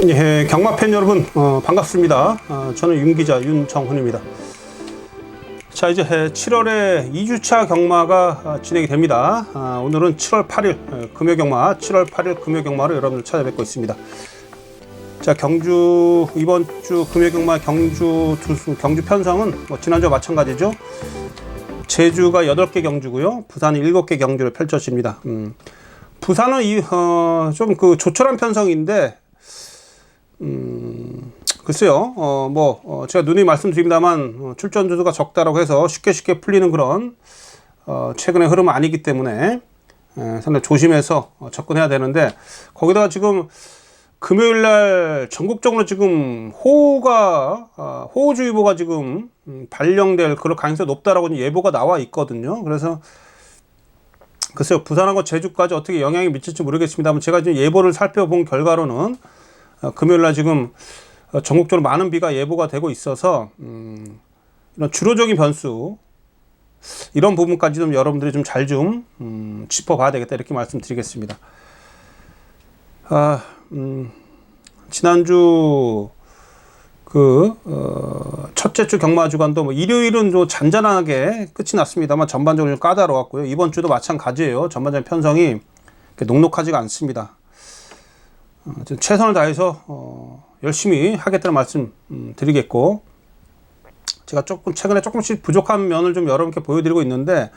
예, 경마팬 여러분 반갑습니다. 저는 윤기자 윤정훈입니다. 자, 이제 7월에 2주차 경마가 진행이 됩니다. 오늘은 7월 8일 금요경마, 7월 8일 금요경마로 여러분들 찾아뵙고 있습니다. 자, 경주 이번 주 금요경마 경주 편성은 지난주와 마찬가지죠. 제주가 8개 경주고요, 부산이 7개 경주를 펼쳐집니다. 부산은 좀 그 조촐한 편성인데 글쎄요, 제가 누누이 말씀드립니다만, 출전 주수가 적다라고 해서 쉽게 풀리는 그런, 최근의 흐름은 아니기 때문에, 상당히 조심해서 접근해야 되는데, 거기다가 지금, 금요일 날 전국적으로 지금 호우주의보가 지금, 발령될 그런 가능성이 높다라고 예보가 나와 있거든요. 그래서, 글쎄요, 부산하고 제주까지 어떻게 영향이 미칠지 모르겠습니다만, 제가 지금 예보를 살펴본 결과로는, 금요일날 지금 전국적으로 많은 비가 예보가 되고 있어서 이런 주로적인 변수, 이런 부분까지 좀 여러분들이 좀 잘 좀 짚어봐야 되겠다, 이렇게 말씀드리겠습니다. 지난주 첫째 주 경마 주간도 일요일은 좀 잔잔하게 끝이 났습니다만 전반적으로 좀 까다로웠고요. 이번 주도 마찬가지예요. 전반적인 편성이 녹록하지가 않습니다. 최선을 다해서 열심히 하겠다는 말씀 드리겠고, 제가 최근에 조금씩 부족한 면을 좀 여러분께 보여드리고 있는데,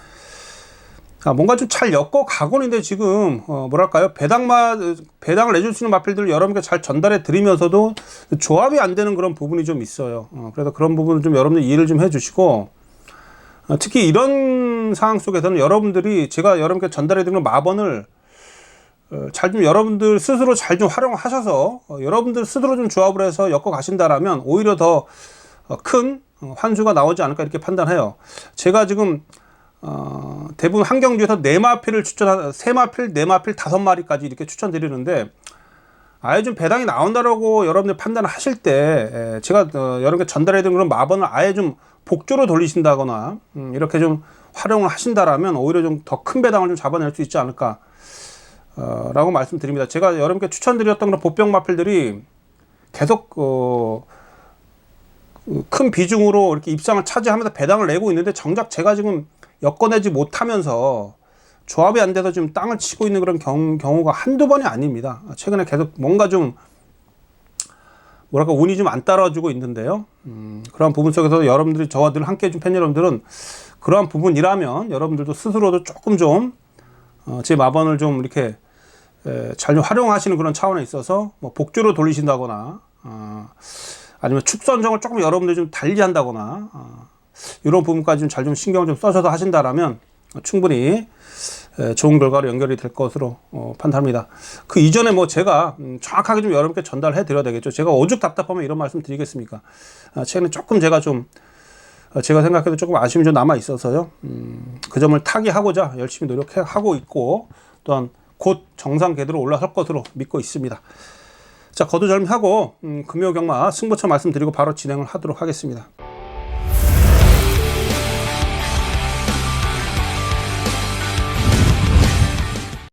뭔가 좀 잘 엮어 가고 있는데 지금 배당을 내줄 수 있는 마필들을 여러분께 잘 전달해 드리면서도 조합이 안 되는 그런 부분이 좀 있어요. 그래서 그런 부분을 좀 여러분들 이해를 좀 해주시고, 특히 이런 상황 속에서는 여러분들이 제가 여러분께 전달해 드리는 마번을 잘 좀 여러분들 스스로 잘 좀 활용하셔서 여러분들 스스로 좀 조합을 해서 엮어 가신다라면 오히려 더 큰 환수가 나오지 않을까, 이렇게 판단해요. 제가 지금 대부분 한 경주에서 4마필을 추천한 3마필, 4마필, 5마리까지 이렇게 추천드리는데, 아예 좀 배당이 나온다라고 여러분들 판단하실 때 제가 여러분께 전달해 드리는 그런 마번을 아예 좀 복조로 돌리신다거나 이렇게 좀 활용을 하신다라면 오히려 좀 더 큰 배당을 좀 잡아낼 수 있지 않을까 라고 말씀드립니다. 제가 여러분께 추천드렸던 그런 보병 마필들이 계속 큰 비중으로 이렇게 입상을 차지하면서 배당을 내고 있는데, 정작 제가 지금 엮어내지 못하면서 조합이 안 돼서 지금 땅을 치고 있는 그런 경우가 한두 번이 아닙니다. 최근에 계속 뭔가 좀 운이 좀 안 따라주고 있는데요. 그런 부분 속에서 여러분들이 저와 늘 함께 해준 팬 여러분들은 그러한 부분이라면 여러분들도 스스로도 조금 좀 제 마번을 좀 이렇게 잘 좀 활용하시는 그런 차원에 있어서 복주로 돌리신다거나 아니면 축선정을 조금 여러분들이 좀 달리 한다거나 이런 부분까지 좀 잘 좀 신경을 좀 써셔서 하신다라면 충분히 좋은 결과로 연결이 될 것으로 판단합니다. 그 이전에 제가 정확하게 좀 여러분께 전달해 드려야 되겠죠. 제가 오죽 답답하면 이런 말씀 드리겠습니까? 최근에 조금 제가 생각해도 조금 아쉬움이 좀 남아 있어서요. 그 점을 타개하고자 열심히 노력하고 있고, 또한 곧 정상 궤도로 올라설 것으로 믿고 있습니다. 자, 거두절미하고 금요경마 승부처 말씀드리고 바로 진행을 하도록 하겠습니다.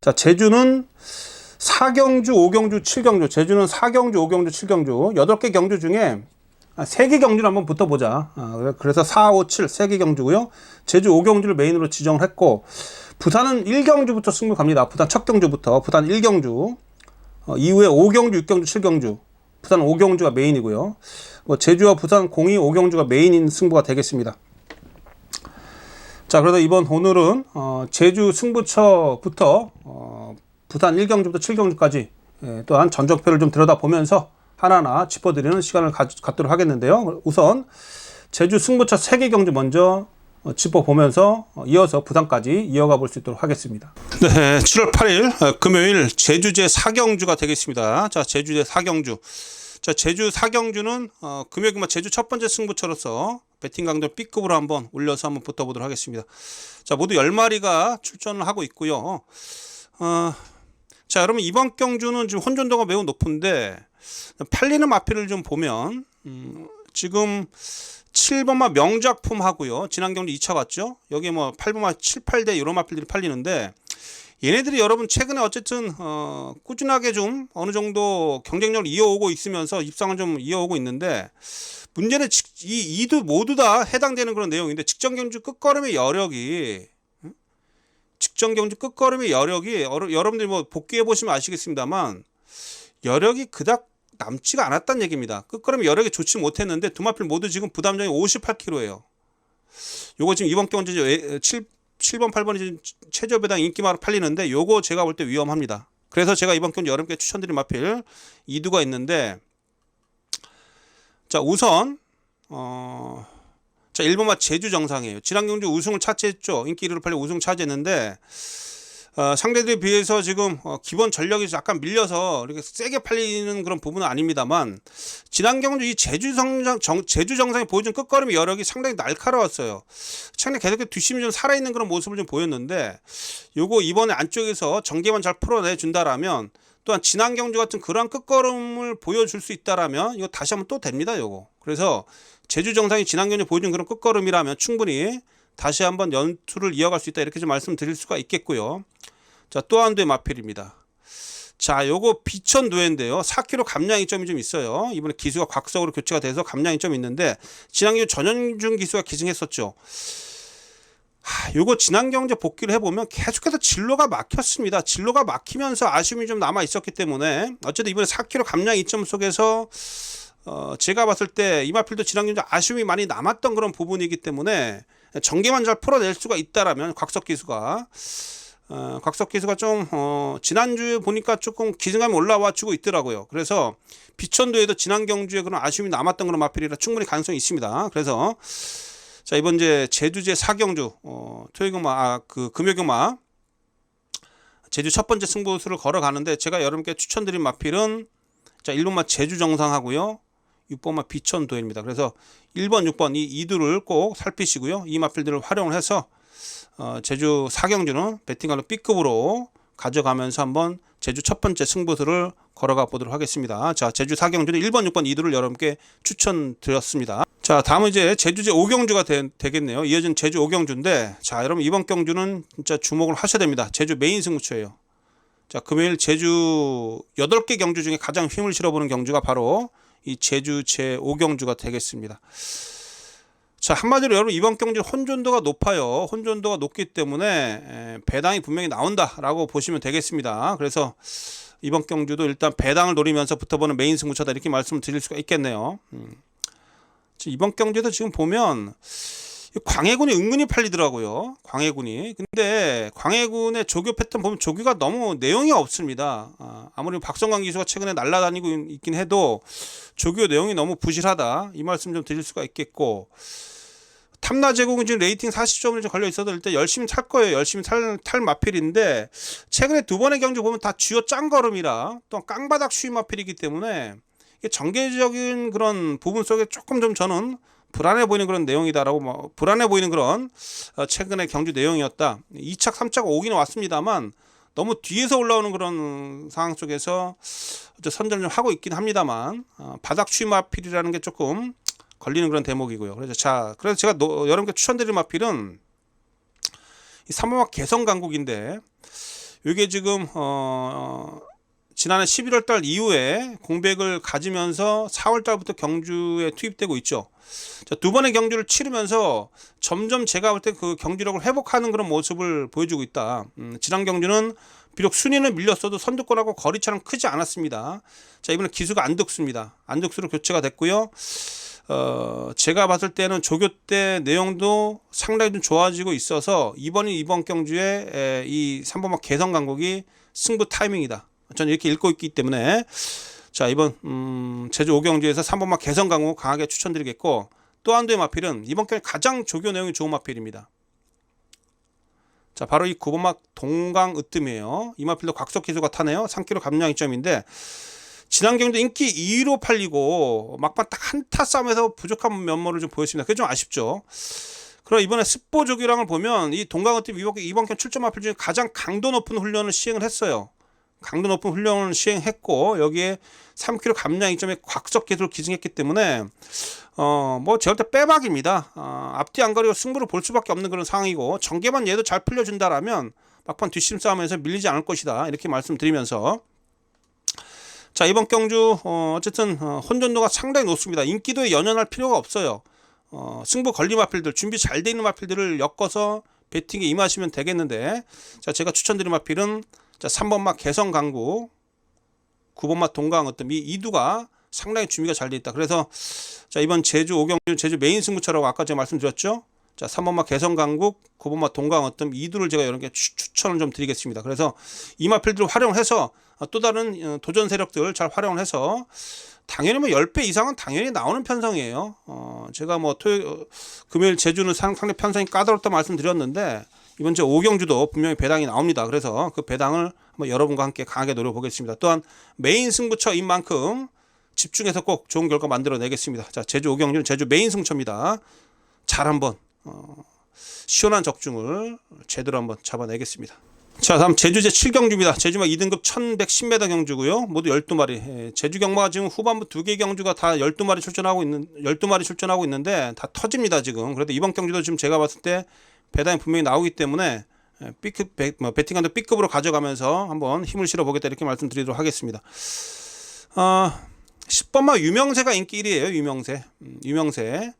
자, 제주는 4경주, 5경주, 7경주, 제주는 4경주, 5경주, 7경주, 8개 경주 중에 3개 경주를 한번 붙어보자. 그래서 4, 5, 7, 3개 경주고요. 제주 5경주를 메인으로 지정을 했고, 부산은 1경주부터 승부 갑니다. 부산 첫 경주부터 부산 1경주, 이후에 5경주, 6경주, 7경주, 부산 5경주가 메인이고요. 제주와 부산 02, 5경주가 메인인 승부가 되겠습니다. 자, 그래서 오늘은 제주 승부처부터 부산 1경주부터 7경주까지 또한 전적표를 좀 들여다보면서 하나하나 짚어드리는 시간을 갖도록 하겠는데요. 우선 제주 승부처 3개 경주 먼저 짚어보면서 이어서 부산까지 이어가 볼 수 있도록 하겠습니다. 네, 7월 8일 금요일 제주제 4경주가 되겠습니다. 자, 제주제 4경주. 자, 제주 4경주는 금요일만 제주 첫 번째 승부처로서 배팅 강도 B급으로 한번 올려서 한번 붙어보도록 하겠습니다. 자, 모두 10마리가 출전을 하고 있고요. 자, 여러분, 이번 경주는 지금 혼전도가 매우 높은데 팔리는 마필을 좀 보면 지금 7번마 명작품 하고요. 지난 경주 2차 봤죠? 여기 8번마 7, 8대 이런 마필들이 팔리는데, 얘네들이 여러분 최근에 어쨌든 꾸준하게 좀 어느 정도 경쟁력을 이어오고 있으면서 입상을 좀 이어오고 있는데, 문제는 이 이두 모두 다 해당되는 그런 내용인데, 직전 경주 끝걸음의 여력이 여러분들이 뭐 복귀해 보시면 아시겠습니다만 여력이 그닥 남지가 않았다는 얘기입니다. 끝걸음의 여력이 좋지 못했는데 두 마필 모두 지금 부담점이 58kg예요. 요거 지금 이번 경주 7번 8번이 지금 최저 배당 인기마로 팔리는데, 요거 제가 볼 때 위험합니다. 그래서 제가 이번 경주 여러분께 추천드린 마필 이두가 있는데, 자 우선 자 1번마 제주 정상이에요. 지난 경주 우승을 차지했죠. 인기 1위로 팔려 우승 차지했는데, 상대들에 비해서 지금 기본 전력이 약간 밀려서 이렇게 세게 팔리는 그런 부분은 아닙니다만, 지난 경주 이 제주 정상이 보여준 끝걸음의 여력이 상당히 날카로웠어요. 최근에 계속 뒷심이 좀 살아있는 그런 모습을 좀 보였는데, 요거 이번에 안쪽에서 전개만 잘 풀어내 준다라면, 또한 지난 경주 같은 그러한 끝걸음을 보여줄 수 있다라면 이거 다시 한번 또 됩니다. 요거. 그래서 제주 정상이 지난 경주 보여준 그런 끝걸음이라면 충분히 다시 한번 연투를 이어갈 수 있다, 이렇게 좀 말씀드릴 수가 있겠고요. 자, 또 한 대의 마필입니다. 자, 요거 비천도회인데요. 4kg 감량 이점이 좀 있어요. 이번에 기수가 곽석으로 교체가 돼서 감량 이점이 있는데, 지난주 전현준 기수가 기승했었죠. 요거 지난 경제 복귀를 해보면 계속해서 진로가 막혔습니다. 진로가 막히면서 아쉬움이 좀 남아 있었기 때문에, 어쨌든 이번에 4kg 감량 이점 속에서 제가 봤을 때 이 마필도 지난 경제 아쉬움이 많이 남았던 그런 부분이기 때문에, 전개만 잘 풀어낼 수가 있다라면 곽석 기수가 좀 지난주에 보니까 조금 기승감이 올라와 주고 있더라고요. 그래서 비천도에도 지난 경주에 그런 아쉬움이 남았던 그런 마필이라 충분히 가능성이 있습니다. 그래서 자, 이번 이제 제주제 4경주 토요경마 금요경마 제주 첫 번째 승부수를 걸어가는데, 제가 여러분께 추천드린 마필은 자 1번마 제주 정상하고요, 6번마 비천도입니다. 그래서 1번, 6번 이 이두를 꼭 살피시고요. 이 마필들을 활용을 해서 제주 4경주는 배팅갈로 B급으로 가져가면서 한번 제주 첫 번째 승부수를 걸어가 보도록 하겠습니다. 자, 제주 4경주는 1번, 6번 이두를 여러분께 추천드렸습니다. 자, 다음은 이제 제주제 5경주가 되겠네요. 이어진 제주 5경주인데, 자, 여러분 이번 경주는 진짜 주목을 하셔야 됩니다. 제주 메인 승부처예요. 자, 금요일 제주 8개 경주 중에 가장 힘을 실어보는 경주가 바로 이 제주 제5경주가 되겠습니다. 자, 한마디로 여러분 이번 경주 혼존도가 높아요. 혼존도가 높기 때문에 배당이 분명히 나온다라고 보시면 되겠습니다. 그래서 이번 경주도 일단 배당을 노리면서 붙어보는 메인 승부처다, 이렇게 말씀을 드릴 수가 있겠네요. 이번 경주에서 지금 보면 광해군이 은근히 팔리더라고요. 광해군이. 근데 광해군의 조교 패턴 보면 조교가 너무 내용이 없습니다. 아무리 박성광 기수가 최근에 날아다니고 있긴 해도 조교 내용이 너무 부실하다, 이 말씀 좀 드릴 수가 있겠고, 탐나 제국은 지금 레이팅 40점을 걸려 있어도 일단 열심히 탈 거예요. 열심히 탈 마필인데, 최근에 두 번의 경주 보면 다 쥐어 짱걸음이라 또 깡바닥 수위 마필이기 때문에 정계적인 그런 부분 속에 조금 좀 저는 불안해 보이는 그런 내용이다라고, 불안해 보이는 그런 최근의 경주 내용이었다. 2착 3착 오기는 왔습니다만 너무 뒤에서 올라오는 그런 상황 속에서 선전을 좀 하고 있긴 합니다만, 바닥 추이 마필이라는 게 조금 걸리는 그런 대목이고요. 그래서 제가 여러분께 추천드릴 마필은 이 3번마 개성 강국인데, 이게 지금 지난해 11월 달 이후에 공백을 가지면서 4월 달부터 경주에 투입되고 있죠. 자, 두 번의 경주를 치르면서 점점 제가 볼 때 그 경주력을 회복하는 그런 모습을 보여주고 있다. 지난 경주는 비록 순위는 밀렸어도 선두권하고 거리차는 크지 않았습니다. 자, 이번에 기수가 안덕수입니다. 안덕수로 교체가 됐고요. 제가 봤을 때는 조교 때 내용도 상당히 좀 좋아지고 있어서 이번 경주에 이 3번마 개성 강국이 승부 타이밍이다, 저는 이렇게 읽고 있기 때문에, 자, 이번 제주 5경주에서 3번마 개성 강국 강하게 추천드리겠고, 또 한 대의 마필은 이번 경기 가장 조교 내용이 좋은 마필입니다. 자, 바로 이 9번마 동강 으뜸이에요. 이 마필도 곽석 기수가 타네요. 3kg 감량 이점인데, 지난 경주 인기 2위로 팔리고 막판 딱 한타 싸움에서 부족한 면모를 좀 보였습니다. 그게 좀 아쉽죠. 그럼 이번에 습보 조교랑을 보면 이 동강으뜸 이번 경 출전 마필 중에 가장 강도 높은 훈련을 시행을 했어요. 강도 높은 훈련을 시행했고, 여기에 3kg 감량 이점에 곽석 기술을 기증했기 때문에 뭐 제가 볼 때 빼박입니다. 앞뒤 안 가리고 승부를 볼 수밖에 없는 그런 상황이고, 전개만 얘도 잘 풀려준다라면 막판 뒷심 싸움에서 밀리지 않을 것이다 이렇게 말씀드리면서, 자 이번 경주 어쨌든 혼전도가 상당히 높습니다. 인기도에 연연할 필요가 없어요. 승부 걸린 마필들, 준비 잘 돼 있는 마필들을 엮어서 배팅에 임하시면 되겠는데, 자 제가 추천드린 마필은 자 3번마 개성강구, 9번마 동강어뜸, 이 이두가 상당히 준비가 잘 돼 있다. 그래서 자 이번 제주 오경주 제주 메인 승부처라고 아까 제가 말씀드렸죠. 자 3번마 개성강국, 9번마 동강어뜸, 이두를 제가 이런 게 추천을 좀 드리겠습니다. 그래서 이 마필들을 활용해서 또 다른 도전 세력들 잘 활용을 해서 당연히 뭐 10배 이상은 당연히 나오는 편성이에요. 제가 뭐 금요일 제주는 상당히 편성이 까다롭다 말씀드렸는데, 이번 주 오경주도 분명히 배당이 나옵니다. 그래서 그 배당을 한번 여러분과 함께 강하게 노려보겠습니다. 또한 메인 승부처인 만큼 집중해서 꼭 좋은 결과 만들어내겠습니다. 자 제주 오경주는 제주 메인 승부처입니다. 잘 한번 시원한 적중을 제대로 한번 잡아내겠습니다. 자 다음 제주 제7경주입니다. 제주마 2등급 1110m 경주고요. 모두 12마리. 제주 경마가 지금 후반부 2개 경주가 다 12마리 출전하고 있는데 다 터집니다 지금. 그래도 이번 경주도 지금 제가 봤을 때 배당이 분명히 나오기 때문에 배팅한도 B급으로 가져가면서 한번 힘을 실어 보겠다 이렇게 말씀드리도록 하겠습니다. 10번마 유명세가 인기 1위에요. 유명세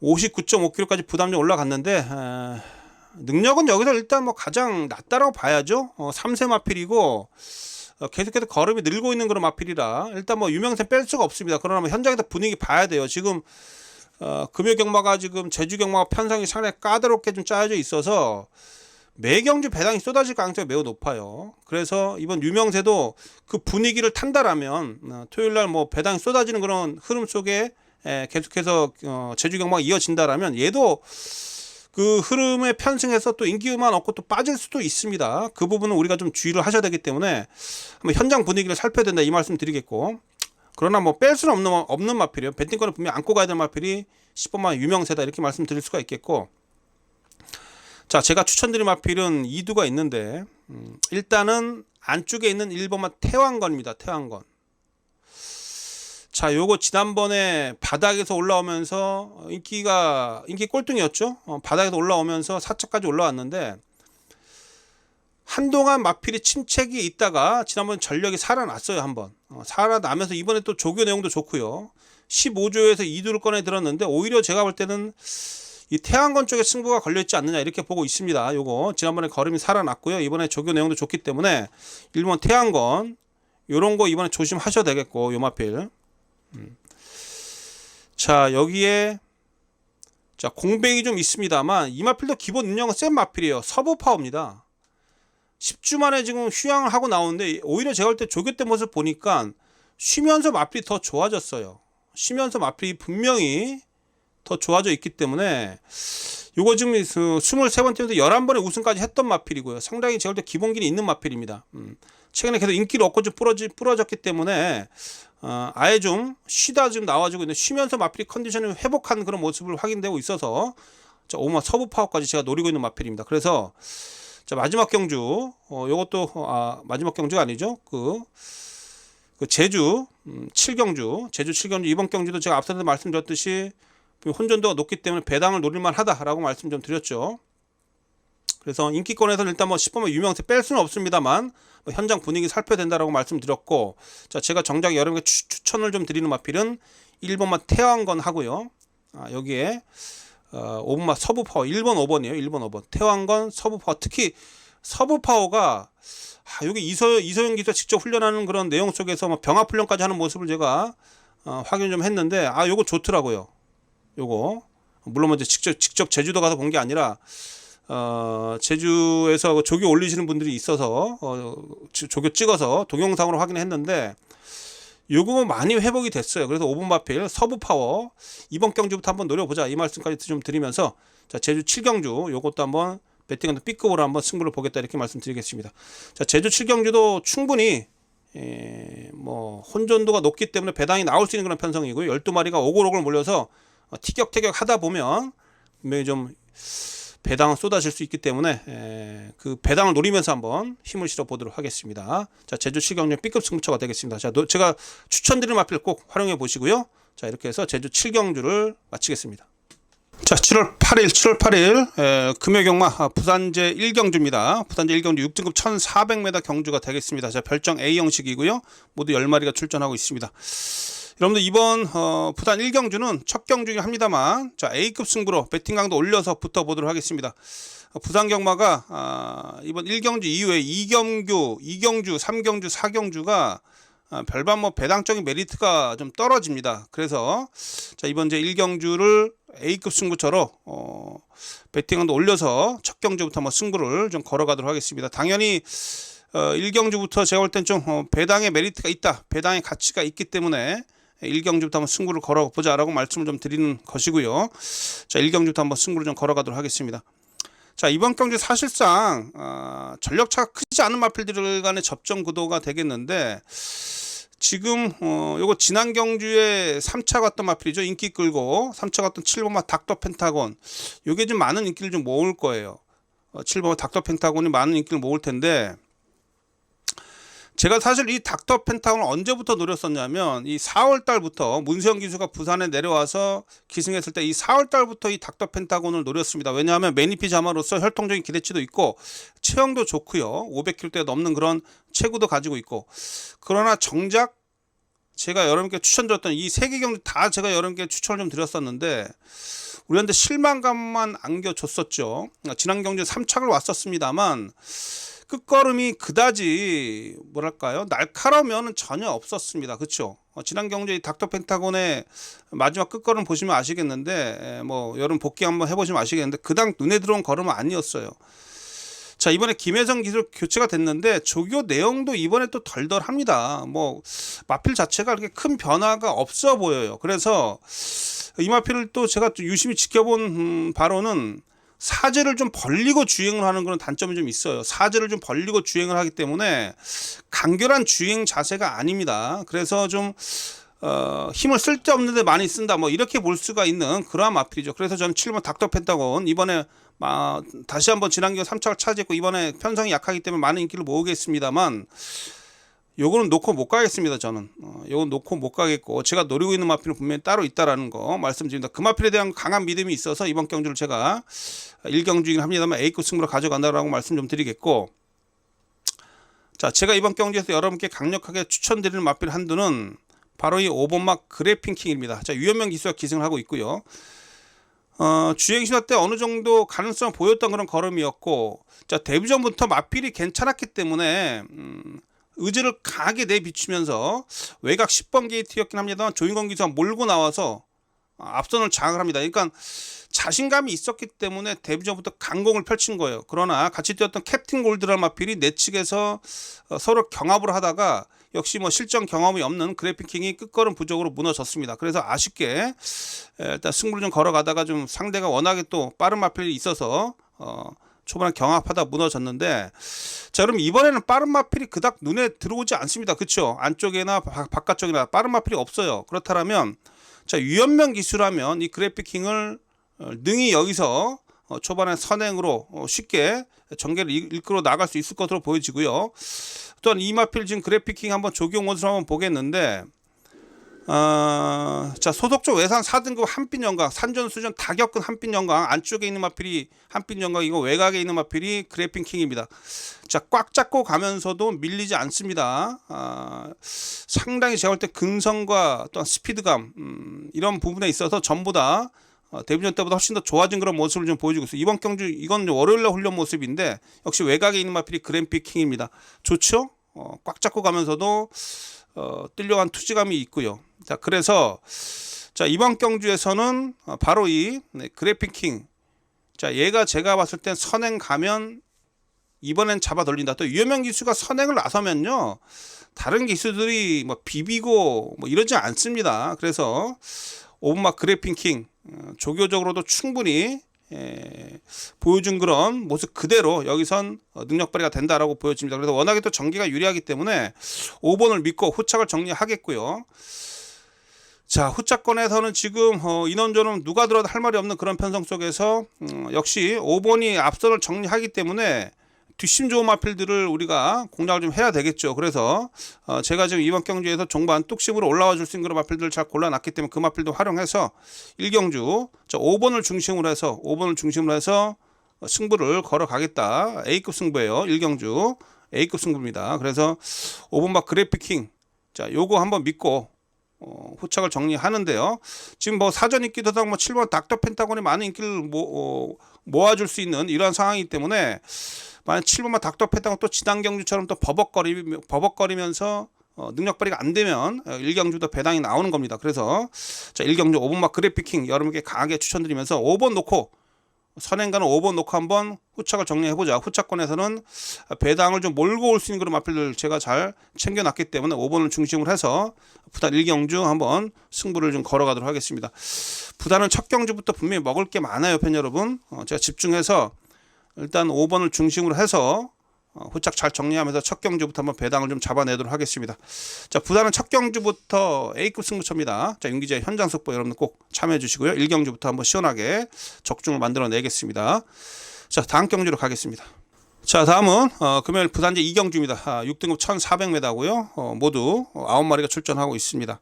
59.5kg까지 부담 좀 올라갔는데, 능력은 여기서 일단 뭐 가장 낮다라고 봐야죠. 3세 마필이고 계속해서 걸음이 늘고 있는 그런 마필이라 일단 뭐 유명세 뺄 수가 없습니다. 그러나 뭐 현장에서 분위기 봐야 돼요. 지금 금요 경마가 지금 제주 경마가 편성이 상당히 까다롭게 좀 짜여져 있어서 매경주 배당이 쏟아질 가능성이 매우 높아요. 그래서 이번 유명세도 그 분위기를 탄다라면 토요일날 뭐 배당이 쏟아지는 그런 흐름 속에 계속해서 제주 경마가 이어진다라면 얘도 그 흐름에 편승해서 또 인기만 얻고 또 빠질 수도 있습니다. 그 부분은 우리가 좀 주의를 하셔야 되기 때문에 한번 현장 분위기를 살펴야 된다 이 말씀 드리겠고, 그러나 뭐 뺄 수는 없는 마필이에요. 배팅권을 분명히 안고 가야 될 마필이 10번만 유명세다 이렇게 말씀드릴 수가 있겠고, 자 제가 추천드린 마필은 이두가 있는데, 일단은 안쪽에 있는 1번만 태왕건입니다. 태왕건. 자 요거 지난번에 바닥에서 올라오면서 인기 꼴등이었죠. 바닥에서 올라오면서 4차까지 올라왔는데, 한동안 마필이 침체기에 있다가 지난번 전력이 살아났어요. 한번 살아나면서 이번에 또 조교 내용도 좋고요. 15조에서 2두를 꺼내 들었는데, 오히려 제가 볼 때는 이 태양건 쪽에 승부가 걸려있지 않느냐 이렇게 보고 있습니다. 요거 지난번에 걸음이 살아났고요. 이번에 조교 내용도 좋기 때문에 1번 태양건 요런 거 이번에 조심하셔야 되겠고, 요 마필. 자 여기에 자 공백이 좀 있습니다만 이 마필도 기본 능력은 센 마필이에요. 서부파워입니다. 10주 만에 지금 휴양을 하고 나오는데, 오히려 제가 볼 때 조교 때 모습 보니까 쉬면서 마필이 더 좋아졌어요. 쉬면서 마필이 분명히 더 좋아져 있기 때문에 요거 지금 23번째부터 11번에 우승까지 했던 마필이고요. 상당히 제가 볼 때 기본기는 있는 마필입니다. 최근에 계속 인기를 얻고 좀 부러졌기 때문에 아예 좀 쉬다 지금 나와주고 있는, 쉬면서 마필이 컨디션을 회복한 그런 모습을 확인되고 있어서 자, 오마 서부 파워까지 제가 노리고 있는 마필입니다. 그래서 자 마지막 경주 요것도 마지막 경주가 아니죠. 그 제주 7경주 제주 7경주 이번 경주도 제가 앞서서 말씀드렸듯이 혼전도가 높기 때문에 배당을 노릴만 하다라고 말씀 좀 드렸죠. 그래서 인기권에서는 일단 뭐 10번만 유명세 뺄 수는 없습니다만 뭐 현장 분위기 살펴야 된다라고 말씀드렸고, 자 제가 정작 여러분께 추천을 좀 드리는 마필은 1번만 태왕건 하고요. 여기에 5번만 서부파워 1번 5번이에요. 1번 5번 태왕건 서부파워, 특히 서부파워가 여기 이소영 기자 직접 훈련하는 그런 내용 속에서 뭐 병합 훈련까지 하는 모습을 제가 확인 좀 했는데, 요거 좋더라고요. 요거 물론 뭐 이제 직접 제주도 가서 본 게 아니라 제주에서 조교 올리시는 분들이 있어서 조교 찍어서 동영상으로 확인했는데 요거 많이 회복이 됐어요. 그래서 5번 마필 서부파워 이번 경주부터 한번 노려보자 이 말씀까지 좀 드리면서, 자 제주 7경주 요것도 한번 배팅한도 B급으로 한번 승부를 보겠다 이렇게 말씀드리겠습니다. 자 제주 7경주도 충분히 뭐 혼전도가 높기 때문에 배당이 나올 수 있는 그런 편성이고요. 12마리가 오골오골 몰려서 티격태격 하다 보면 분명히 좀 배당을 쏟아질 수 있기 때문에 그 배당을 노리면서 한번 힘을 실어 보도록 하겠습니다. 자 제주 7경주 B급 승부처가 되겠습니다. 자 제가 추천드리는 마필 꼭 활용해 보시고요. 자 이렇게 해서 제주 7경주를 마치겠습니다. 자, 7월 8일 금요경마 부산제 1경주입니다. 부산제 1경주 6등급 1400m 경주가 되겠습니다. 자, 별정 A 형식이고요. 모두 10마리가 출전하고 있습니다. 여러분들 이번 부산 1경주는 첫 경주이긴 합니다만, 자, A급 승부로 배팅 강도 올려서 붙어보도록 하겠습니다. 부산 경마가 이번 1경주 이후에 2경주, 3경주, 4경주가 별반 배당적인 메리트가 좀 떨어집니다. 그래서 자, 이번 제 1경주를 A급 승부처로 배팅강도 올려서 첫 경주부터 한번 승부를 좀 걸어가도록 하겠습니다. 당연히 1경주부터 제가 볼 땐 좀 배당의 메리트가 있다, 배당의 가치가 있기 때문에 1경주부터 한번 승부를 걸어보자라고 말씀을 좀 드리는 것이고요. 자, 1경주부터 한번 승부를 좀 걸어가도록 하겠습니다. 자, 이번 경주 사실상 전력차가 크지 않은 마필들 간의 접전 구도가 되겠는데, 지금 요거 지난 경주에 3차 갔던 마필이죠. 인기 끌고 3차 갔던 7번마 닥터 펜타곤, 요게 좀 많은 인기를 좀 모을 거예요. 7번마 닥터 펜타곤이 많은 인기를 모을 텐데, 제가 사실 이 닥터 펜타곤을 언제부터 노렸었냐면, 이 4월 달부터 문세영 기수가 부산에 내려와서 기승했을 때 이 4월 달부터 이 닥터 펜타곤을 노렸습니다. 왜냐하면 매니피 자마로서 혈통적인 기대치도 있고 체형도 좋고요, 500kg대 넘는 그런 체구도 가지고 있고. 그러나 정작 제가 여러분께 추천드렸던 이 3개 경주 다 제가 여러분께 추천을 좀 드렸었는데, 우리한테 실망감만 안겨줬었죠. 지난 경주 3착을 왔었습니다만 끝걸음이 그다지 뭐랄까요, 날카로우면 전혀 없었습니다. 그렇죠? 지난 경주에 닥터 펜타곤의 마지막 끝걸음 보시면 아시겠는데, 여러분 복귀 한번 해보시면 아시겠는데, 그당 눈에 들어온 걸음은 아니었어요. 자, 이번에 김혜성 기술 교체가 됐는데 조교 내용도 이번에 또 덜덜합니다. 마필 자체가 그렇게 큰 변화가 없어 보여요. 그래서 이 마필을 또 제가 또 유심히 지켜본 바로는 사제를 좀 벌리고 주행을 하는 그런 단점이 좀 있어요. 사제를 좀 벌리고 주행을 하기 때문에 간결한 주행 자세가 아닙니다. 그래서 좀 힘을 쓸데없는 데 많이 쓴다, 이렇게 볼 수가 있는 그러한 마필이죠. 그래서 저는 7번 닥터 펜타곤 이번에 다시 한번 지난 경기 3착을 차지했고, 이번에 편성이 약하기 때문에 많은 인기를 모으겠습니다만, 요거는 놓고 못 가겠습니다. 저는 요건 놓고 못 가겠고, 제가 노리고 있는 마필은 분명히 따로 있다라는 거 말씀드립니다. 그 마필에 대한 강한 믿음이 있어서 이번 경주를 제가 1경주이긴 합니다만 A급 승부로 가져간다라고 말씀 좀 드리겠고, 자, 제가 이번 경주에서 여러분께 강력하게 추천드리는 마필 한두는 바로 이 5번막 그래핑킹입니다. 자, 유현명 기수가 기승을 하고 있고요. 주행 시합 때 어느 정도 가능성을 보였던 그런 걸음이었고, 자, 데뷔 전부터 마필이 괜찮았기 때문에 의지를 강하게 내비추면서 외곽 10번 게이트였긴 합니다만 조인권 기수가 몰고 나와서 앞선을 장악을 합니다. 그러니까 자신감이 있었기 때문에 데뷔 전부터 강공을 펼친 거예요. 그러나 같이 뛰었던 캡틴 골드라는 마필이 내측에서 서로 경합을 하다가 역시 실전 경험이 없는 그래핑킹이 끝걸음 부족으로 무너졌습니다. 그래서 아쉽게 일단 승부를 좀 걸어가다가 좀 상대가 워낙에 또 빠른 마필이 있어서 초반에 경합하다 무너졌는데, 자, 그럼 이번에는 빠른 마필이 그닥 눈에 들어오지 않습니다. 그렇죠? 안쪽이나 바깥쪽이나 빠른 마필이 없어요. 그렇다면 자, 유현명 기수라면 이 그래핑킹을 능히 여기서 초반에 선행으로 쉽게 전개를 이끌어 나갈 수 있을 것으로 보여지고요. 또한 이 마필 지금 그래픽킹 한번 적용 원수를 한번 보겠는데, 자, 소속적 외상 4등급 한빛 영광, 산전 수전 다 겪은 한빛 영광, 안쪽에 있는 마필이 한빛 영광이고 외곽에 있는 마필이 그래핑킹입니다. 자, 꽉 잡고 가면서도 밀리지 않습니다. 상당히 제가 볼 때 근성과 또한 스피드감, 이런 부분에 있어서 전부 다 데뷔전 때보다 훨씬 더 좋아진 그런 모습을 좀 보여주고 있어요. 이번 경주 이건 월요일날 훈련 모습인데 역시 외곽에 있는 마필이 그래픽킹입니다. 좋죠? 꽉 잡고 가면서도 뜰려간 투지감이 있고요. 자, 그래서 자, 이번 경주에서는 바로 이 그래핑킹, 자, 얘가 제가 봤을 땐 선행 가면 이번엔 잡아 돌린다. 또 유현명 기수가 선행을 나서면요, 다른 기수들이 비비고 이러지 않습니다. 그래서 5번막 그래핑킹 조교적으로도 충분히 보여준 그런 모습 그대로 여기선 능력 발휘가 된다라고 보여집니다. 그래서 워낙에 또 전개가 유리하기 때문에 5번을 믿고 후착을 정리하겠고요. 자, 후착권에서는 지금 인원조는 누가 들어도 할 말이 없는 그런 편성 속에서 역시 5번이 앞선을 정리하기 때문에 뒷심 좋은 마필들을 우리가 공략을 좀 해야 되겠죠. 그래서 제가 지금 이번 경주에서 종반 뚝심으로 올라와 줄 수 있는 그런 마필들을 잘 골라놨기 때문에 그 마필도 활용해서 1경주 5번을 중심으로 해서 승부를 걸어가겠다. A급 승부예요. 1경주 A급 승부입니다. 그래서 5번막 그래피킹, 자 요거 한번 믿고 후착을 정리하는데요. 지금 뭐 사전 인기 도당 7번 닥터 펜타곤이 많은 인기를 모아줄 수 있는 이러한 상황이기 때문에 만약 7번만 닥터 펜타곤 또 지난 경주처럼 또 버벅거리면서 능력 발휘가 안 되면 1경주도 배당이 나오는 겁니다. 그래서 자 1경주 5번막 그래피킹 여러분께 강하게 추천드리면서 5번 놓고 선행가는 5번 놓고 한번 후착을 정리해보자. 후착권에서는 배당을 좀 몰고 올 수 있는 그런 마필들 제가 잘 챙겨놨기 때문에 5번을 중심으로 해서 부단 1경주 한번 승부를 좀 걸어가도록 하겠습니다. 부단은 첫 경주부터 분명히 먹을 게 많아요, 팬 여러분. 제가 집중해서 일단 5번을 중심으로 해서 후착 잘 정리하면서 첫 경주부터 한번 배당을 좀 잡아내도록 하겠습니다. 자, 부단은 첫 경주부터 A급 승부처입니다. 자, 윤기재 현장 속보 여러분들 꼭 참여해 주시고요. 1경주부터 한번 시원하게 적중을 만들어 내겠습니다. 자, 다음 경주로 가겠습니다. 자, 다음은 금요일 부산제 2경주입니다. 6등급 1400m고요. 모두 9마리가 출전하고 있습니다.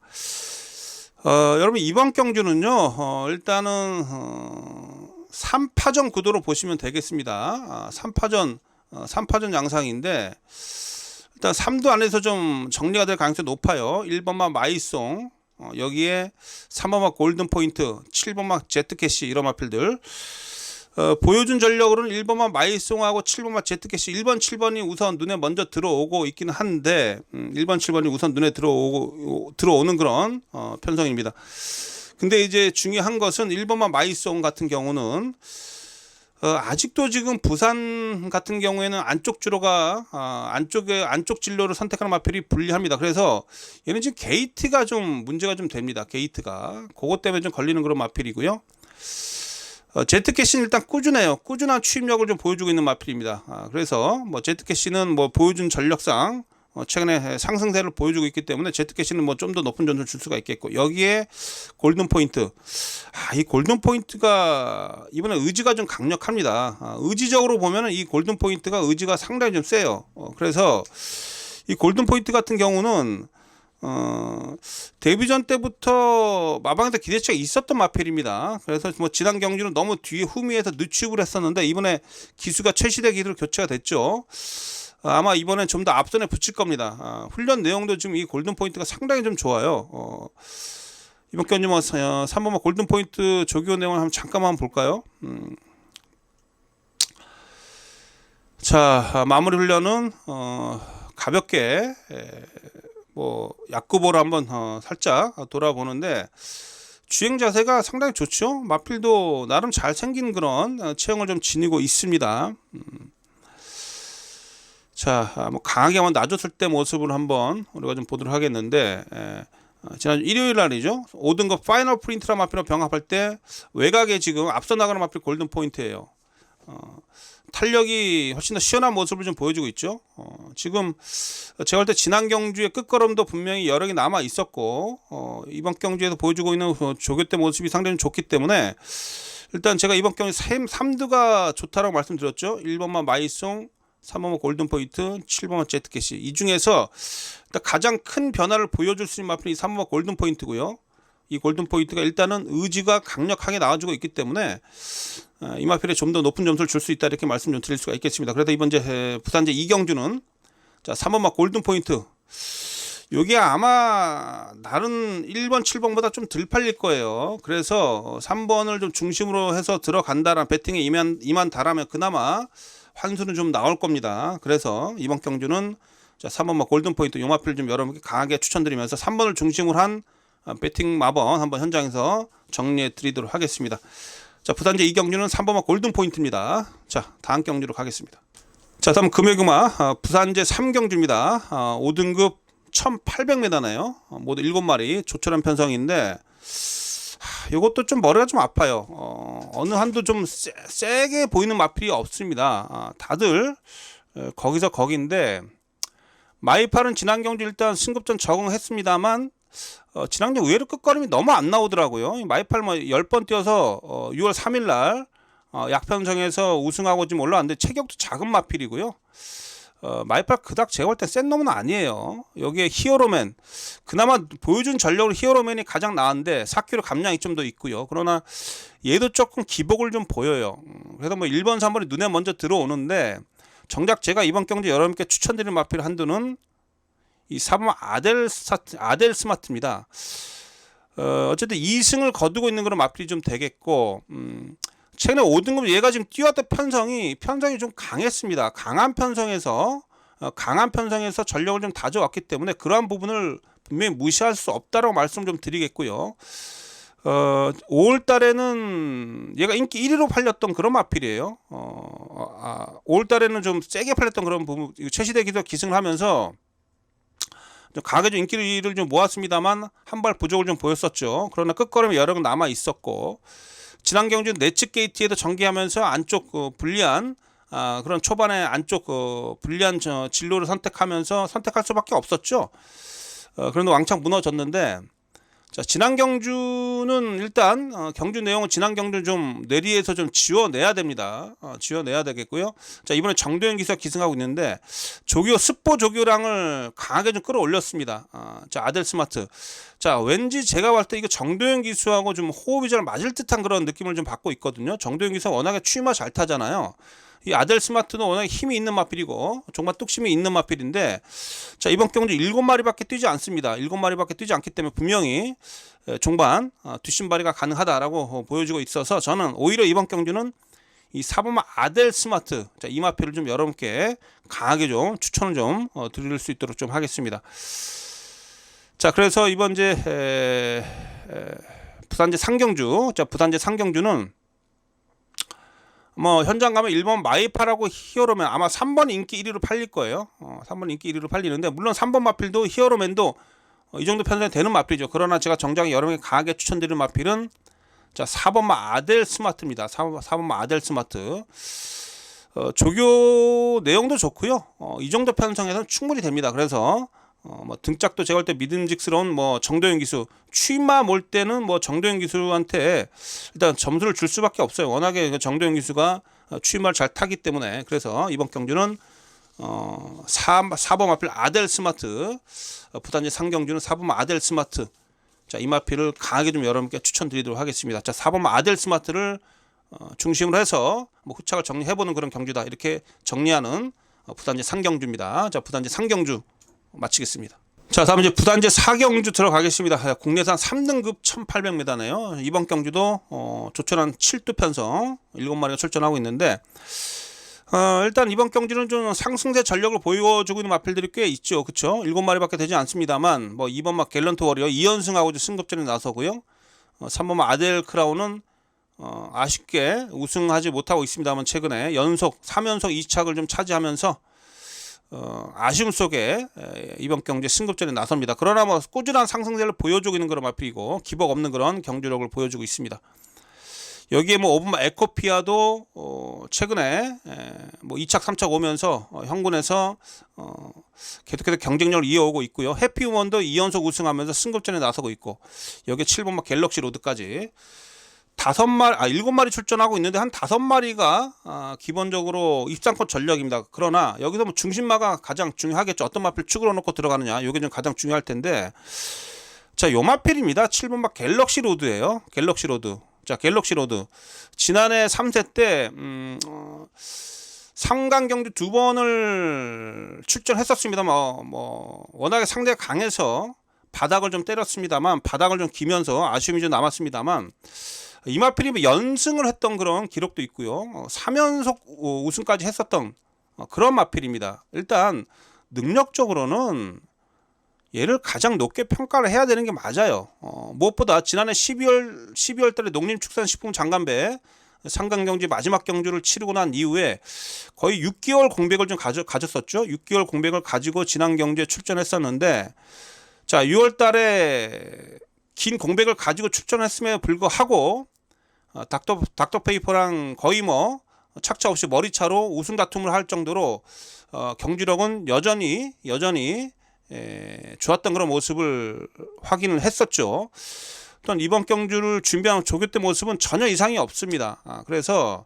여러분 이번 경주는요. 일단은 3파전 구도로 보시면 되겠습니다. 3파전 양상인데 일단 3도 안에서 좀 정리가 될 가능성이 높아요. 1번마 마이송, 여기에 3번마 골든포인트, 7번마 제트캐시 이런 마필들 보여준 전력으로는 1번마 마이송하고 7번마 제트캐시 1번 7번이 우선 눈에 먼저 들어오고 있기는 한데 1번 7번이 우선 눈에 들어오는 그런 편성입니다. 근데 이제 중요한 것은 1번마 마이송 같은 경우는 아직도 지금 부산 같은 경우에는 안쪽 주로가 안쪽 진로를 선택하는 마필이 불리합니다. 그래서 얘는 지금 게이트가 좀 문제가 좀 됩니다. 게이트가 그것 때문에 좀 걸리는 그런 마필이고요. 제트캐시는 일단 꾸준해요. 꾸준한 추임력을 좀 보여주고 있는 마필입니다. 그래서 뭐 제트캐시는 뭐 보여준 전력상 최근에 상승세를 보여주고 있기 때문에 제트캐시는 뭐 좀 더 높은 점수를 줄 수가 있겠고, 여기에 골든 포인트, 이 골든 포인트가 이번에 의지가 좀 강력합니다. 의지적으로 보면은 이 골든 포인트가 의지가 상당히 좀 세요. 그래서 이 골든 포인트 같은 경우는 데뷔전 때부터 마방에서 기대치가 있었던 마필입니다. 그래서 뭐 지난 경주는 너무 뒤에 후미에서 늦추입을 했었는데 이번에 기수가 최시대 기수로 교체가 됐죠. 아마 이번엔 좀 더 앞선에 붙일 겁니다. 훈련 내용도 지금 이 골든 포인트가 상당히 좀 좋아요. 이번 경주 뭐 3번마 골든 포인트 조교 내용을 한번 잠깐만 볼까요? 자, 마무리 훈련은 가볍게 뭐 야구보로 한번 살짝 돌아보는데 주행 자세가 상당히 좋죠. 마필도 나름 잘 생긴 그런 체형을 좀 지니고 있습니다. 자, 뭐 강하게 한번 놔줬을 때 모습을 한번 우리가 좀 보도록 하겠는데, 지난 일요일 날이죠. 5등급 파이널 프린트라 마필로 병합할 때 외곽에 지금 앞서 나가는 마필 골든 포인트예요. 탄력이 훨씬 더 시원한 모습을 좀 보여주고 있죠. 지금 제가 볼 때 지난 경주의 끝걸음도 분명히 여러 개 남아 있었고, 이번 경주에서 보여주고 있는 조교 때 모습이 상당히 좋기 때문에 일단 제가 이번 경주 3두가 좋다라고 말씀드렸죠. 1번만 마이송, 3번만 골든포인트, 7번만 제트캐시. 이 중에서 가장 큰 변화를 보여줄 수 있는 마필이 3번만 골든포인트고요. 이 골든포인트가 일단은 의지가 강력하게 나와주고 있기 때문에 이 마필에 좀 더 높은 점수를 줄 수 있다 이렇게 말씀 좀 드릴 수가 있겠습니다. 그래서 이번 부산제 2경주는 자 3번만 골든포인트, 요게 아마 다른 1번 7번보다 좀 덜 팔릴 거예요. 그래서 3번을 좀 중심으로 해서 들어간다라는 배팅에 임한다라면 그나마 환수는 좀 나올 겁니다. 그래서 이번 경주는 자 3번마 골든포인트 요 마필 좀 여러분께 강하게 추천드리면서 3번을 중심으로 한 배팅 마번 한번 현장에서 정리해 드리도록 하겠습니다. 자, 부산제 2경주는 3번마 골든포인트입니다. 자, 다음 경주로 가겠습니다. 자, 다음 금요일마 부산제 3경주입니다. 5등급 1800m네요. 모두 7마리 조촐한 편성인데 이것도 좀 머리가 좀 아파요. 어느 한도 좀 세게 보이는 마필이 없습니다. 다들 거기서 거긴데 마이팔은 지난 경주 일단 승급전 적응했습니다만 지난 경주 의외로 끝걸음이 너무 안 나오더라고요. 마이팔 뭐 10번 뛰어서 6월 3일 날 약편성에서 우승하고 지금 올라왔는데 체격도 작은 마필이고요. 마이팔 그닥 제가 볼 때 센 놈은 아니에요. 여기에 히어로맨 그나마 보여준 전력으로 히어로맨이 가장 나은데 4kg 감량이 좀 더 있고요. 그러나 얘도 조금 기복을 좀 보여요. 그래서 뭐 1번 3번이 눈에 먼저 들어오는데 정작 제가 이번 경기 여러분께 추천드리는 마필 한두는 이 4번 아델 스마트입니다. 어쨌든 2승을 거두고 있는 그런 마필이 좀 되겠고 최근에 5등급 얘가 지금 뛰어왔던 편성이 좀 강했습니다. 강한 편성에서 전력을 좀 다져왔기 때문에 그러한 부분을 분명히 무시할 수 없다라고 말씀 좀 드리겠고요. 5월 달에는 얘가 인기 1위로 팔렸던 그런 마필이에요. 5월 달에는 좀 세게 팔렸던 그런 부분, 최시대 기도 기승을 하면서 좀 강하게 좀 인기를 좀 모았습니다만 한 발 부족을 좀 보였었죠. 그러나 끝걸음이 여러 개 남아 있었고 지난 경주 네츠 게이트에도 전개하면서 안쪽 불리한 그런 초반에 안쪽 불리한 진로를 선택할 수밖에 없었죠. 그런데 왕창 무너졌는데 자, 지난 경주는 일단 경주 내용은 지난 경주 좀 뇌리에서 좀 지워내야 됩니다. 지워내야 되겠고요. 자, 이번에 정도현 기수가 기승하고 있는데 스포 조교량을 강하게 좀 끌어올렸습니다. 자, 아델 스마트. 자, 왠지 제가 봤을 때 이거 정도현 기수하고 좀 호흡이 잘 맞을 듯한 그런 느낌을 좀 받고 있거든요. 정도현 기수가 워낙에 추임화 잘 타잖아요. 이 아델 스마트는 워낙에 힘이 있는 마필이고 정말 뚝심이 있는 마필인데 자, 이번 경주 7마리밖에 뛰지 않습니다. 7마리밖에 뛰지 않기 때문에 분명히 종반 뒷심발이가 가능하다라고 보여주고 있어서 저는 오히려 이번 경주는 이 4번 아델 스마트, 자, 이 마필을 좀 여러분께 강하게 좀 추천을 좀 드릴 수 있도록 좀 하겠습니다. 자, 그래서 이번 부산제 상경주, 자, 부산제 상경주는 뭐 현장 가면 1번 마이파라고 히어로맨 아마 3번 인기 1위로 팔릴 거예요. 3번 인기 1위로 팔리는데 물론 3번 마필도 히어로맨도 이 정도 편성이 되는 마필이죠. 그러나 제가 정작 여러분에게 강하게 추천드리는 마필은 자, 4번 아델 스마트입니다. 4번 아델 스마트. 조교 내용도 좋고요. 이 정도 편성에서는 충분히 됩니다. 그래서 뭐 등짝도 제가 볼 때 믿음직스러운 뭐 정도현 기수 취마 몰 때는 뭐 정도현 기수한테 일단 점수를 줄 수밖에 없어요. 워낙에 정도현 기수가 취마를 잘 타기 때문에. 그래서 이번 경주는 4번 마필 아델 스마트, 부산제 상경주는 4번 아델 스마트, 자, 이 마필을 강하게 좀 여러분께 추천드리도록 하겠습니다. 자, 4번 아델 스마트를 중심으로 해서 뭐 후착을 정리해보는 그런 경주다, 이렇게 정리하는 부산제 상경주입니다. 자, 부산제 상경주 마치겠습니다. 자, 다음 이제 부산제 4경주 들어가겠습니다. 국내산 3등급 1800m네요. 이번 경주도 조촐한 7두 편성 7마리가 출전하고 있는데 일단 이번 경주는 좀 상승세 전력을 보여주고 있는 마필들이 꽤 있죠. 그쵸? 7마리밖에 되지 않습니다만 뭐 2번 막 갤런트 워리어 2연승하고 승급전에 나서고요. 3번 아델 크라운은 아쉽게 우승하지 못하고 있습니다만 최근에 3연속 2착을 좀 차지하면서 아쉬움 속에 이번 경주에 승급전에 나섭니다. 그러나 뭐 꾸준한 상승세를 보여주고 있는 그런 마필이고 기복 없는 그런 경주력을 보여주고 있습니다. 여기에 뭐 5번 에코피아도 최근에 뭐 2착 3착 오면서 형군에서 계속해서 경쟁력을 이어오고 있고요. 해피우먼도 2연속 우승하면서 승급전에 나서고 있고 여기에 7번 갤럭시 로드까지 7마리 출전하고 있는데 한 5마리가 기본적으로 입상권 전력입니다. 그러나 여기서 뭐 중심마가 가장 중요하겠죠. 어떤 마필 축으로 놓고 들어가느냐, 이게 좀 가장 중요할 텐데, 자, 요 마필입니다. 7번 갤럭시 로드예요. 갤럭시 로드. 자, 갤럭시 로드. 지난해 3세 때 3강 경주 2번을 출전했었습니다. 뭐 워낙에 상대가 강해서 바닥을 좀 때렸습니다만, 바닥을 좀 기면서 아쉬움이 좀 남았습니다만, 이 마필이 연승을 했던 그런 기록도 있고요. 3연속 우승까지 했었던 그런 마필입니다. 일단 능력적으로는 얘를 가장 높게 평가를 해야 되는 게 맞아요. 무엇보다 지난해 12월 달에 농림축산식품 장관배 상강 경주 마지막 경주를 치르고 난 이후에 거의 6개월 공백을 좀 가졌었죠. 6개월 공백을 가지고 지난 경주에 출전했었는데, 자, 6월 달에 긴 공백을 가지고 출전했음에도 불구하고 닥터페이퍼랑 거의 뭐 착차 없이 머리차로 우승 다툼을 할 정도로 경주력은 여전히 좋았던 그런 모습을 확인을 했었죠. 또한 이번 경주를 준비한 조교대 모습은 전혀 이상이 없습니다. 그래서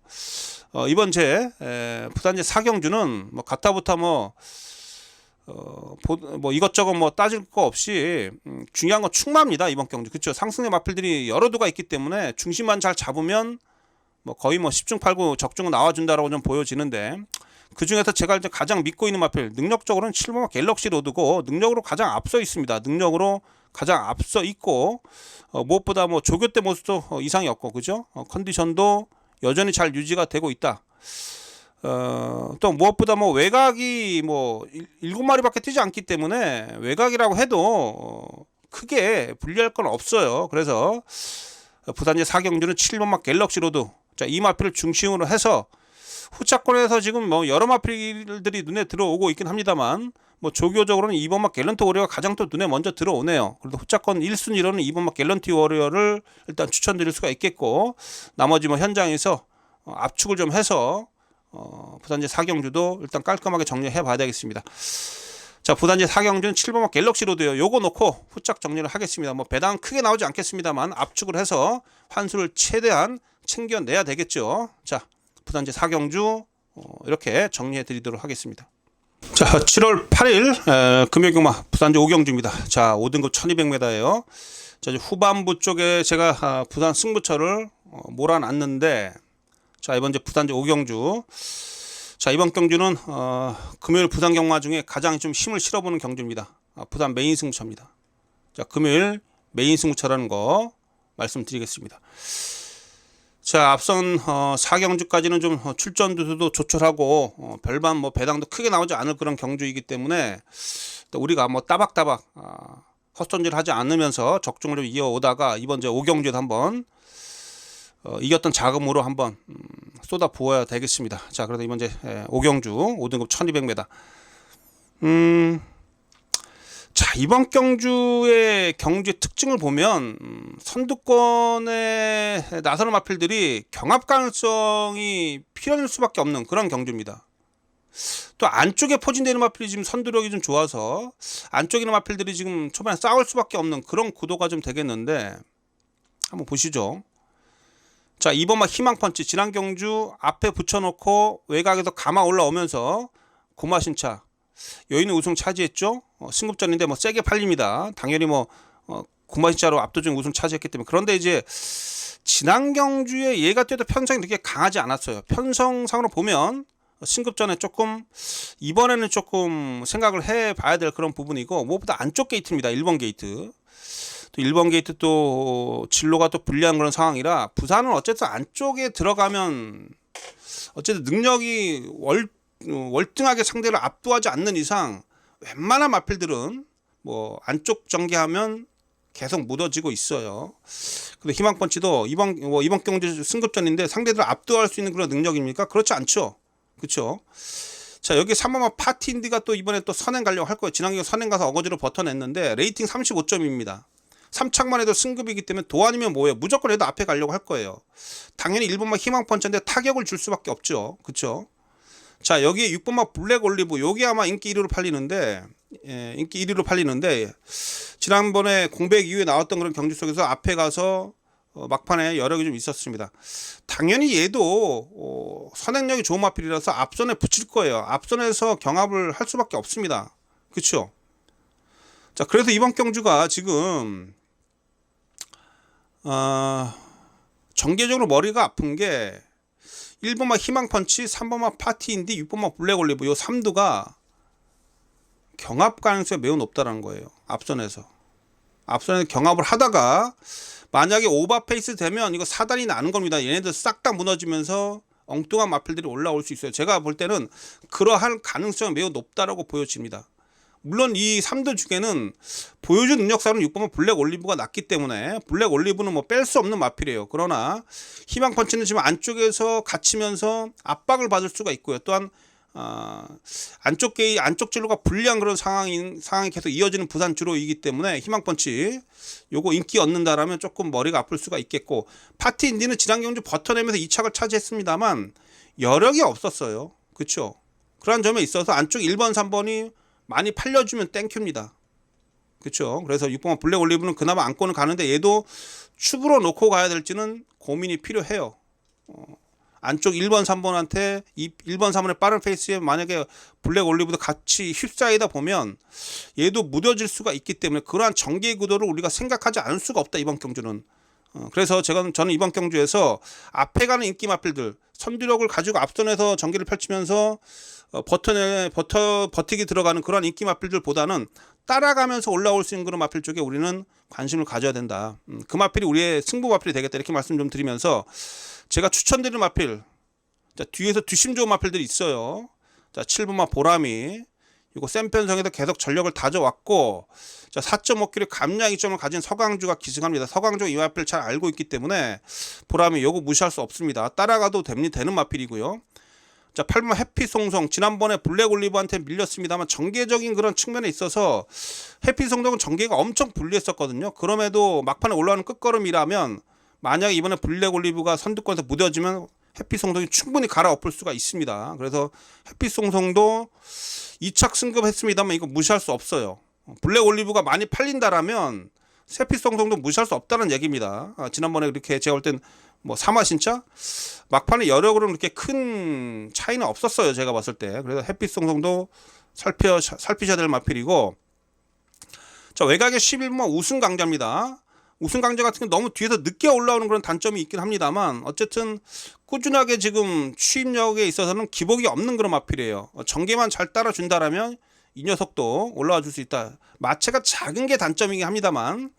이번 부산제 4경주는 뭐 가타부타 뭐 이것저것 뭐 따질 거 없이 중요한 건 충마입니다. 이번 경주. 그렇죠. 상승의 마필들이 여러 도가 있기 때문에 중심만 잘 잡으면 뭐 거의 뭐 10중 8구 적중은 나와준다라고 좀 보여지는데, 그 중에서 제가 이제 가장 믿고 있는 마필, 능력적으로는 7번마 갤럭시 로드고 능력으로 가장 앞서 있습니다. 능력으로 가장 앞서 있고 무엇보다 뭐 조교대 모습도 이상이 없고, 그죠? 컨디션도 여전히 잘 유지가 되고 있다. 또 무엇보다 뭐 외곽이 뭐 7마리밖에 뛰지 않기 때문에 외곽이라고 해도 크게 불리할 건 없어요. 그래서 부산제 4경주는 7번마 갤럭시 로드, 자, 이 마필을 중심으로 해서 후차권에서 지금 뭐 여러 마필들이 눈에 들어오고 있긴 합니다만, 뭐 조교적으로는 2번마 갤런트 워리어가 가장 또 눈에 먼저 들어오네요. 그래도 후차권 1순위로는 2번마 갤런트 워리어를 일단 추천드릴 수가 있겠고, 나머지 뭐 현장에서 압축을 좀 해서 부산제 4경주도 일단 깔끔하게 정리해 봐야 되겠습니다. 자, 부산제 4경주는 7번마 갤럭시 로드요. 요거 놓고 후짝 정리를 하겠습니다. 뭐 배당 크게 나오지 않겠습니다만 압축을 해서 환수를 최대한 챙겨내야 되겠죠. 자, 부산제 4경주 이렇게 정리해 드리도록 하겠습니다. 자, 7월 8일 금요일경마 부산제 5경주입니다. 자, 5등급 1200m예요. 자, 이제 후반부 쪽에 제가 부산 승부처를 몰아놨는데, 자, 이번 이제 부산제 5경주. 자, 이번 경주는 금요일 부산 경마 중에 가장 좀 힘을 실어보는 경주입니다. 부산 메인 승부처입니다. 자, 금요일 메인 승부처라는 거 말씀드리겠습니다. 자, 앞선 4경주까지는 좀 출전도도 조촐하고 별반 뭐 배당도 크게 나오지 않을 그런 경주이기 때문에, 또 우리가 뭐 따박따박 헛손질 하지 않으면서 적중을 좀 이어오다가 이번 이제 5경주에도 한번 이겼던 자금으로 한번 쏟아 부어야 되겠습니다. 자, 그래도 이번 이제 5경주 5등급 1200m. 자, 이번 경주의 특징을 보면 선두권에 나서는 마필들이 경합 가능성이 필요할 수밖에 없는 그런 경주입니다. 또 안쪽에 포진되는 마필이 지금 선두력이 좀 좋아서 안쪽에 있는 마필들이 지금 초반에 싸울 수밖에 없는 그런 구도가 좀 되겠는데, 한번 보시죠. 자, 2번마 희망펀치, 지난 경주 앞에 붙여놓고 외곽에서 감아 올라오면서 고마신차 여의는 우승 차지했죠. 승급전인데 뭐 세게 팔립니다. 당연히 뭐 고마신차로 압도적인 우승 차지했기 때문에. 그런데 이제 지난 경주에 얘가 뛰어도 편성이 그렇게 강하지 않았어요. 편성상으로 보면 승급전에 조금, 이번에는 조금 생각을 해봐야 될 그런 부분이고, 무엇보다 안쪽 게이트입니다. 1번 게이트. 또 1번 게이트 또 진로가 또 불리한 그런 상황이라, 부산은 어쨌든 안쪽에 들어가면 어쨌든 능력이 월등하게 상대를 압도하지 않는 이상 웬만한 마필들은 뭐 안쪽 전개하면 계속 묻어지고 있어요. 근데 희망펀치도 이번 경주 승급전인데 상대들을 압도할 수 있는 그런 능력입니까? 그렇지 않죠. 그렇죠. 자, 여기 3번마 파티인디가 또 이번에 또 선행 가려고 할 거예요. 지난 경기 선행 가서 어거지로 버텨냈는데 레이팅 35점입니다. 3착만 해도 승급이기 때문에 도 아니면 뭐예요? 무조건 해도 앞에 가려고 할 거예요. 당연히 1번마 희망펀치인데 타격을 줄 수밖에 없죠. 그렇죠. 자, 여기에 6번마 블랙 올리브, 요게 아마 인기 1위로 팔리는데, 지난번에 공백 이후에 나왔던 그런 경주 속에서 앞에 가서 막판에 여력이 좀 있었습니다. 당연히 얘도 선행력이 좋은 마필이라서 앞선에 붙일 거예요. 앞선에서 경합을 할 수밖에 없습니다. 그렇죠? 자, 그래서 이번 경주가 지금 전개적으로 머리가 아픈 게 1번마 희망펀치, 3번마 파티인디, 6번마 블랙 올리브, 요 3두가 경합 가능성이 매우 높다는 거예요. 앞선에서 경합을 하다가 만약에 오버페이스 되면 이거 사단이 나는 겁니다. 얘네들 싹 다 무너지면서 엉뚱한 마필들이 올라올 수 있어요. 제가 볼 때는 그러할 가능성이 매우 높다라고 보여집니다. 물론 이 3들 중에는 보여준 능력상으로는 6번마 블랙 올리브가 낮기 때문에 블랙 올리브는 뭐 뺄 수 없는 마필이에요. 그러나 희망펀치는 지금 안쪽에서 갇히면서 압박을 받을 수가 있고요. 또한 안쪽 진로가 불리한 그런 상황이 계속 이어지는 부산 주로이기 때문에 희망펀치 요거 인기 얻는다라면 조금 머리가 아플 수가 있겠고, 파티인디는 지난 경주 버텨내면서 2착을 차지했습니다만 여력이 없었어요. 그렇죠? 그런 점에 있어서 안쪽 1번 3번이 많이 팔려주면 땡큐입니다. 그렇죠. 그래서 6번마 블랙 올리브는 그나마 안고는 가는데 얘도 축으로 놓고 가야 될지는 고민이 필요해요. 안쪽 1번, 3번한테 1번, 3번의 빠른 페이스에 만약에 블랙 올리브도 같이 휩싸이다 보면 얘도 무뎌질 수가 있기 때문에 그러한 전개 구도를 우리가 생각하지 않을 수가 없다, 이번 경주는. 그래서 저는 이번 경주에서 앞에 가는 인기 마필들, 선두력을 가지고 앞선에서 전개를 펼치면서 버티기 들어가는 그런 인기 마필들보다는 따라가면서 올라올 수 있는 그런 마필 쪽에 우리는 관심을 가져야 된다. 그 마필이 우리의 승부 마필이 되겠다, 이렇게 말씀 좀 드리면서 제가 추천드리는 마필, 자, 뒤에서 뒷심 좋은 마필들이 있어요. 자, 7번마 보람이, 이거 센 편성에서 계속 전력을 다져왔고, 자, 4.5kg 감량 이점을 가진 서강주가 기승합니다. 서강주가 이 마필 잘 알고 있기 때문에 보람이 요거 무시할 수 없습니다. 따라가도 되는 마필이고요. 자, 8번 해피송송, 지난번에 블랙 올리브한테 밀렸습니다만 전개적인 그런 측면에 있어서 해피송송은 전개가 엄청 불리했었거든요. 그럼에도 막판에 올라오는 끝걸음이라면 만약에 이번에 블랙 올리브가 선두권에서 무뎌지면 해피송송이 충분히 갈아엎을 수가 있습니다. 그래서 해피송송도 2착 승급했습니다만 이거 무시할 수 없어요. 블랙 올리브가 많이 팔린다라면 해피송송도 무시할 수 없다는 얘기입니다. 지난번에 그렇게 제가 볼 땐 뭐 사마신차 막판에 여력으로는 그렇게 큰 차이는 없었어요, 제가 봤을 때. 그래서 해피송송도 살피셔야 될 마필이고, 자, 외곽의 11번 우승 강자입니다. 우승 강자 같은 게 너무 뒤에서 늦게 올라오는 그런 단점이 있긴 합니다만 어쨌든 꾸준하게 지금 추임력에 있어서는 기복이 없는 그런 마필이에요. 전개만 잘 따라준다라면 이 녀석도 올라와 줄 수 있다. 마체가 작은 게 단점이긴 합니다만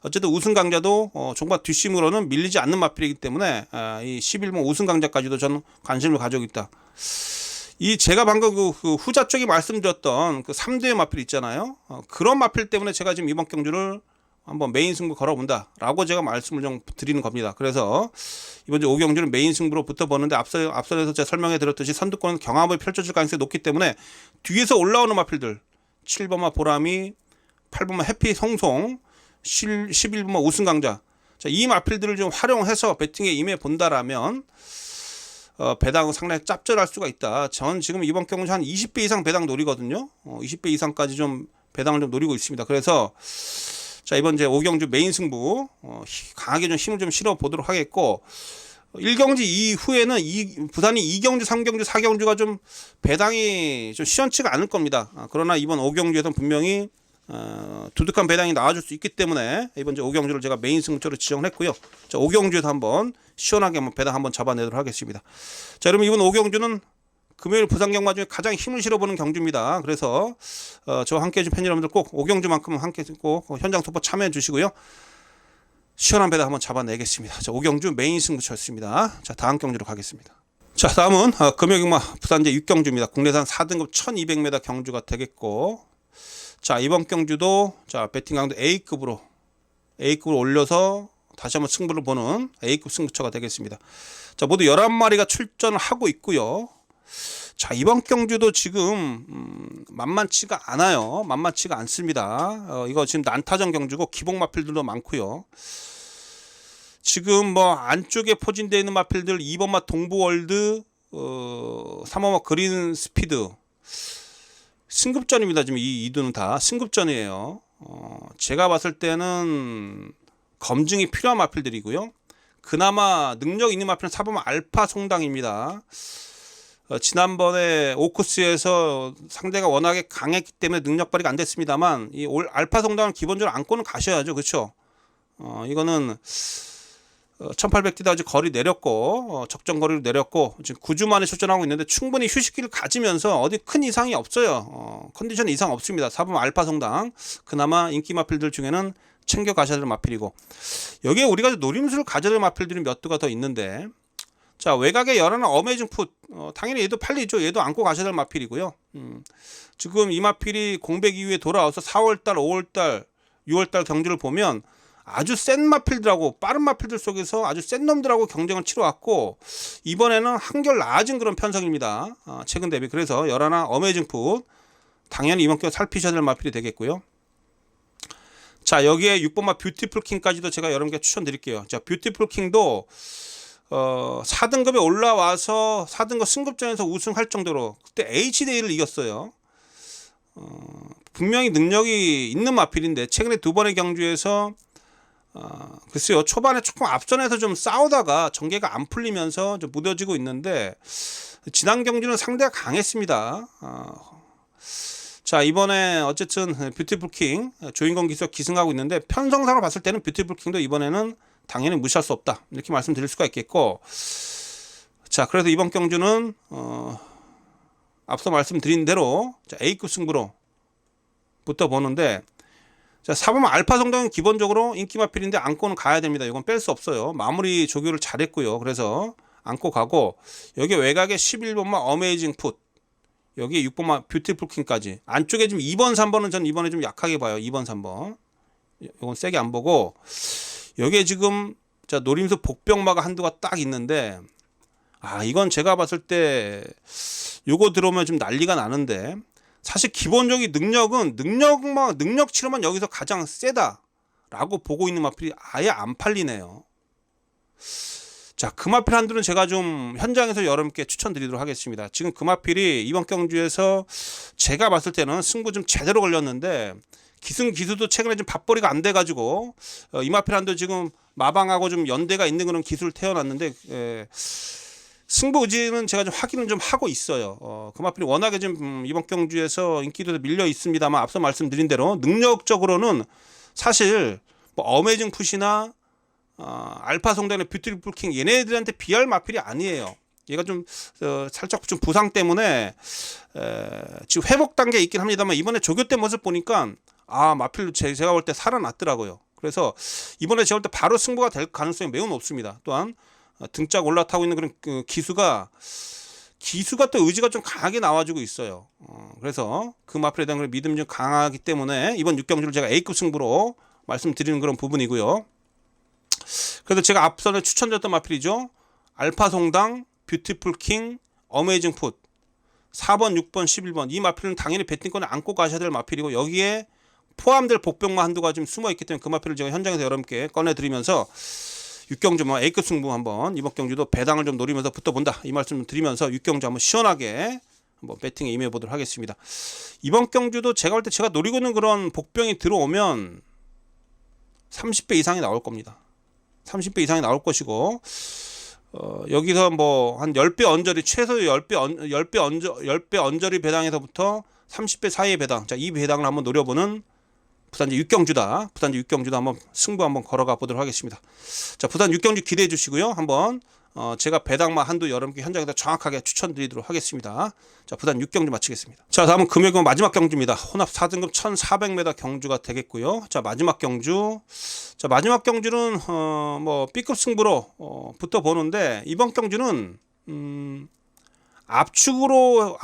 어쨌든 우승 강자도 종반 뒷심으로는 밀리지 않는 마필이기 때문에 이 11번 우승 강자까지도 저는 관심을 가지고 있다. 이 제가 방금 그 후자 쪽에 말씀드렸던 그 3대의 마필 있잖아요. 그런 마필 때문에 제가 지금 이번 경주를 한번 메인 승부 걸어본다 라고 제가 말씀을 좀 드리는 겁니다. 그래서 이번 주 5경주는 메인 승부로 붙어보는데 앞서서 제가 설명해 드렸듯이 선두권은 경합을 펼쳐질 가능성이 높기 때문에 뒤에서 올라오는 마필들 7번마 보람이, 8번마 해피 송송, 11번마 우승 강자, 자, 이 마필들을 좀 활용해서 배팅에 임해 본다라면 배당은 상당히 짭짤할 수가 있다. 전 지금 이번 경주 한 20배 이상 배당 노리거든요. 20배 이상까지 좀 배당을 좀 노리고 있습니다. 그래서 자, 이번 이제 5경주 메인 승부 강하게 좀 힘을 좀 실어 보도록 하겠고, 1경주 이후에는 부산이 2경주, 3경주, 4경주가 좀 배당이 좀 시원치가 않을 겁니다. 그러나 이번 5경주에서는 분명히 두둑한 배당이 나와줄 수 있기 때문에 이번 이제 5경주를 제가 메인 승부처로 지정을 했고요. 자, 5경주에서 한번 시원하게 한번 배당 한번 잡아내도록 하겠습니다. 자, 여러분 이번 5경주는 금요일 부산 경마 중에 가장 힘을 실어보는 경주입니다. 그래서 저와 함께 해준 팬 여러분들 꼭 5경주만큼은 함께 꼭 현장 투표 참여해 주시고요. 시원한 배당 한번 잡아내겠습니다. 자, 5경주 메인 승부처였습니다. 자, 다음 경주로 가겠습니다. 자, 다음은 금요 경마 부산 제 6경주입니다. 국내산 4등급 1200m 경주가 되겠고, 자, 이번 경주도 자, 배팅 강도 A급으로 올려서 다시 한번 승부를 보는 A급 승부처가 되겠습니다. 자, 모두 11마리가 출전을 하고 있고요. 자, 이번 경주도 지금 만만치가 않아요. 만만치가 않습니다. 이거 지금 난타전 경주고 기복 마필들도 많고요. 지금 뭐 안쪽에 포진되어 있는 마필들 2번마 동부월드, 3번마 그린 스피드 승급전입니다. 지금 이 이두는 다 승급전이에요. 제가 봤을 때는 검증이 필요한 마필들이고요. 그나마 능력 있는 마필은 4번마 알파 송당입니다. 지난번에 오코스에서 상대가 워낙에 강했기 때문에 능력 발휘가 안 됐습니다만 이 알파 성당은 기본적으로 안고는 가셔야죠. 그렇죠? 이거는 1800대도 아직 거리 내렸고 적정 거리로 내렸고 지금 9주 만에 출전하고 있는데 충분히 휴식기를 가지면서 어디 큰 이상이 없어요. 컨디션 이상 없습니다. 4번 알파 성당 그나마 인기 마필들 중에는 챙겨 가셔야 될 마필이고, 여기에 우리가 노림수를 가져야 될 마필들이 몇 두가 더 있는데, 자, 외곽에 열하나 어메이징 풋, 당연히 얘도 팔리죠. 얘도 안고 가셔야 될 마필이고요. 지금 이 마필이 공백 이후에 돌아와서 4월달, 5월달, 6월달 경주를 보면 아주 센 마필들하고 빠른 마필들 속에서 아주 센 놈들하고 경쟁을 치러왔고, 이번에는 한결 나아진 그런 편성입니다. 최근 대비. 그래서 열하나 어메이징 풋, 당연히 이번 기회에 살피셔야 될 마필이 되겠고요. 자, 여기에 6번마 뷰티풀 킹까지도 제가 여러분께 추천드릴게요. 자, 뷰티풀 킹도 4등급에 올라와서 4등급 승급전에서 우승할 정도로 그때 HDA를 이겼어요. 분명히 능력이 있는 마필인데 최근에 두 번의 경주에서 글쎄요, 초반에 조금 앞선에서 좀 싸우다가 전개가 안 풀리면서 좀 무뎌지고 있는데 지난 경주는 상대가 강했습니다. 자, 이번에 어쨌든 뷰티풀킹 조인권 기수가 기승하고 있는데 편성상으로 봤을 때는 뷰티풀킹도 이번에는 당연히 무시할 수 없다, 이렇게 말씀드릴 수가 있겠고, 자, 그래서 이번 경주는 앞서 말씀드린 대로 A급 승부로 부터 보는데, 자, 4번 알파 성당은 기본적으로 인기 마필인데 안고는 가야 됩니다. 이건 뺄 수 없어요. 마무리 조교를 잘했고요. 그래서 안고 가고, 여기 외곽에 11번만 어메이징 풋, 여기에 6번만 뷰티풀킹까지. 안쪽에 지금 2번 3번은 전 이번에 좀 약하게 봐요. 2번 3번 이건 세게 안 보고, 여기에 지금 자 노림수 복병마가 한두가 딱 있는데, 이건 제가 봤을 때 요거 들어오면 좀 난리가 나는데, 사실 기본적인 능력은 능력치로만 여기서 가장 세다라고 보고 있는 마필이 아예 안 팔리네요. 자, 그 마필 한두는 제가 좀 현장에서 여러분께 추천드리도록 하겠습니다. 지금 그 마필이 이번 경주에서 제가 봤을 때는 승부 좀 제대로 걸렸는데, 기수도 최근에 좀 밥벌이가 안 돼가지고 이 마필 한두 지금 마방하고 좀 연대가 있는 그런 기술을 태어났는데, 승부 의지는 제가 좀 확인을 좀 하고 있어요. 그 마필이 워낙에 좀 이번 경주에서 인기도 밀려 있습니다만, 앞서 말씀드린 대로 능력적으로는 사실 뭐 어메이징 풋이나 알파 성단의 뷰티풀킹 얘네들한테 비할 마필이 아니에요. 얘가 좀 살짝 좀 부상 때문에 지금 회복 단계에 있긴 합니다만, 이번에 조교 때 모습 보니까 마필로 제가 볼 때 살아났더라고요. 그래서 이번에 제가 볼 때 바로 승부가 될 가능성이 매우 높습니다. 또한 등짝 올라타고 있는 그런 기수가 또 의지가 좀 강하게 나와주고 있어요. 그래서 그 마필에 대한 믿음이 좀 강하기 때문에 이번 6경주를 제가 A급 승부로 말씀드리는 그런 부분이고요. 그래서 제가 앞선에 추천드렸던 마필이죠. 알파 송당, 뷰티풀킹, 어메이징 풋 4번, 6번, 11번 이 마필은 당연히 배팅권에 안고 가셔야 될 마필이고, 여기에 포함될 복병마 한두가 지금 숨어있기 때문에 그 마필을 제가 현장에서 여러분께 꺼내드리면서 6경주 A급 승부 한번 이번 경주도 배당을 좀 노리면서 붙어본다, 이 말씀 좀 드리면서 6경주 한번 시원하게 한번 배팅에 임해보도록 하겠습니다. 이번 경주도 제가 볼 때 제가 노리고 있는 그런 복병이 들어오면 30배 이상이 나올 겁니다. 30배 이상이 나올 것이고, 여기서 뭐 한 10배 언저리, 최소 10배 언저리 배당에서부터 30배 사이의 배당, 자, 이 배당을 한번 노려보는 부산제 6경주다. 부산제 6경주도 한번 승부 한번 걸어가 보도록 하겠습니다. 자, 부산 6경주 기대해 주시고요. 한번 제가 배당만 한두 여러분께 현장에서 정확하게 추천드리도록 하겠습니다. 자, 부산 6경주 마치겠습니다. 자, 다음은 금요일 마지막 경주입니다. 혼합 4등급 1400m 경주가 되겠고요. 자, 마지막 경주. 자, 마지막 경주는 뭐 B급 승부로 붙어 보는데, 이번 경주는 압축으로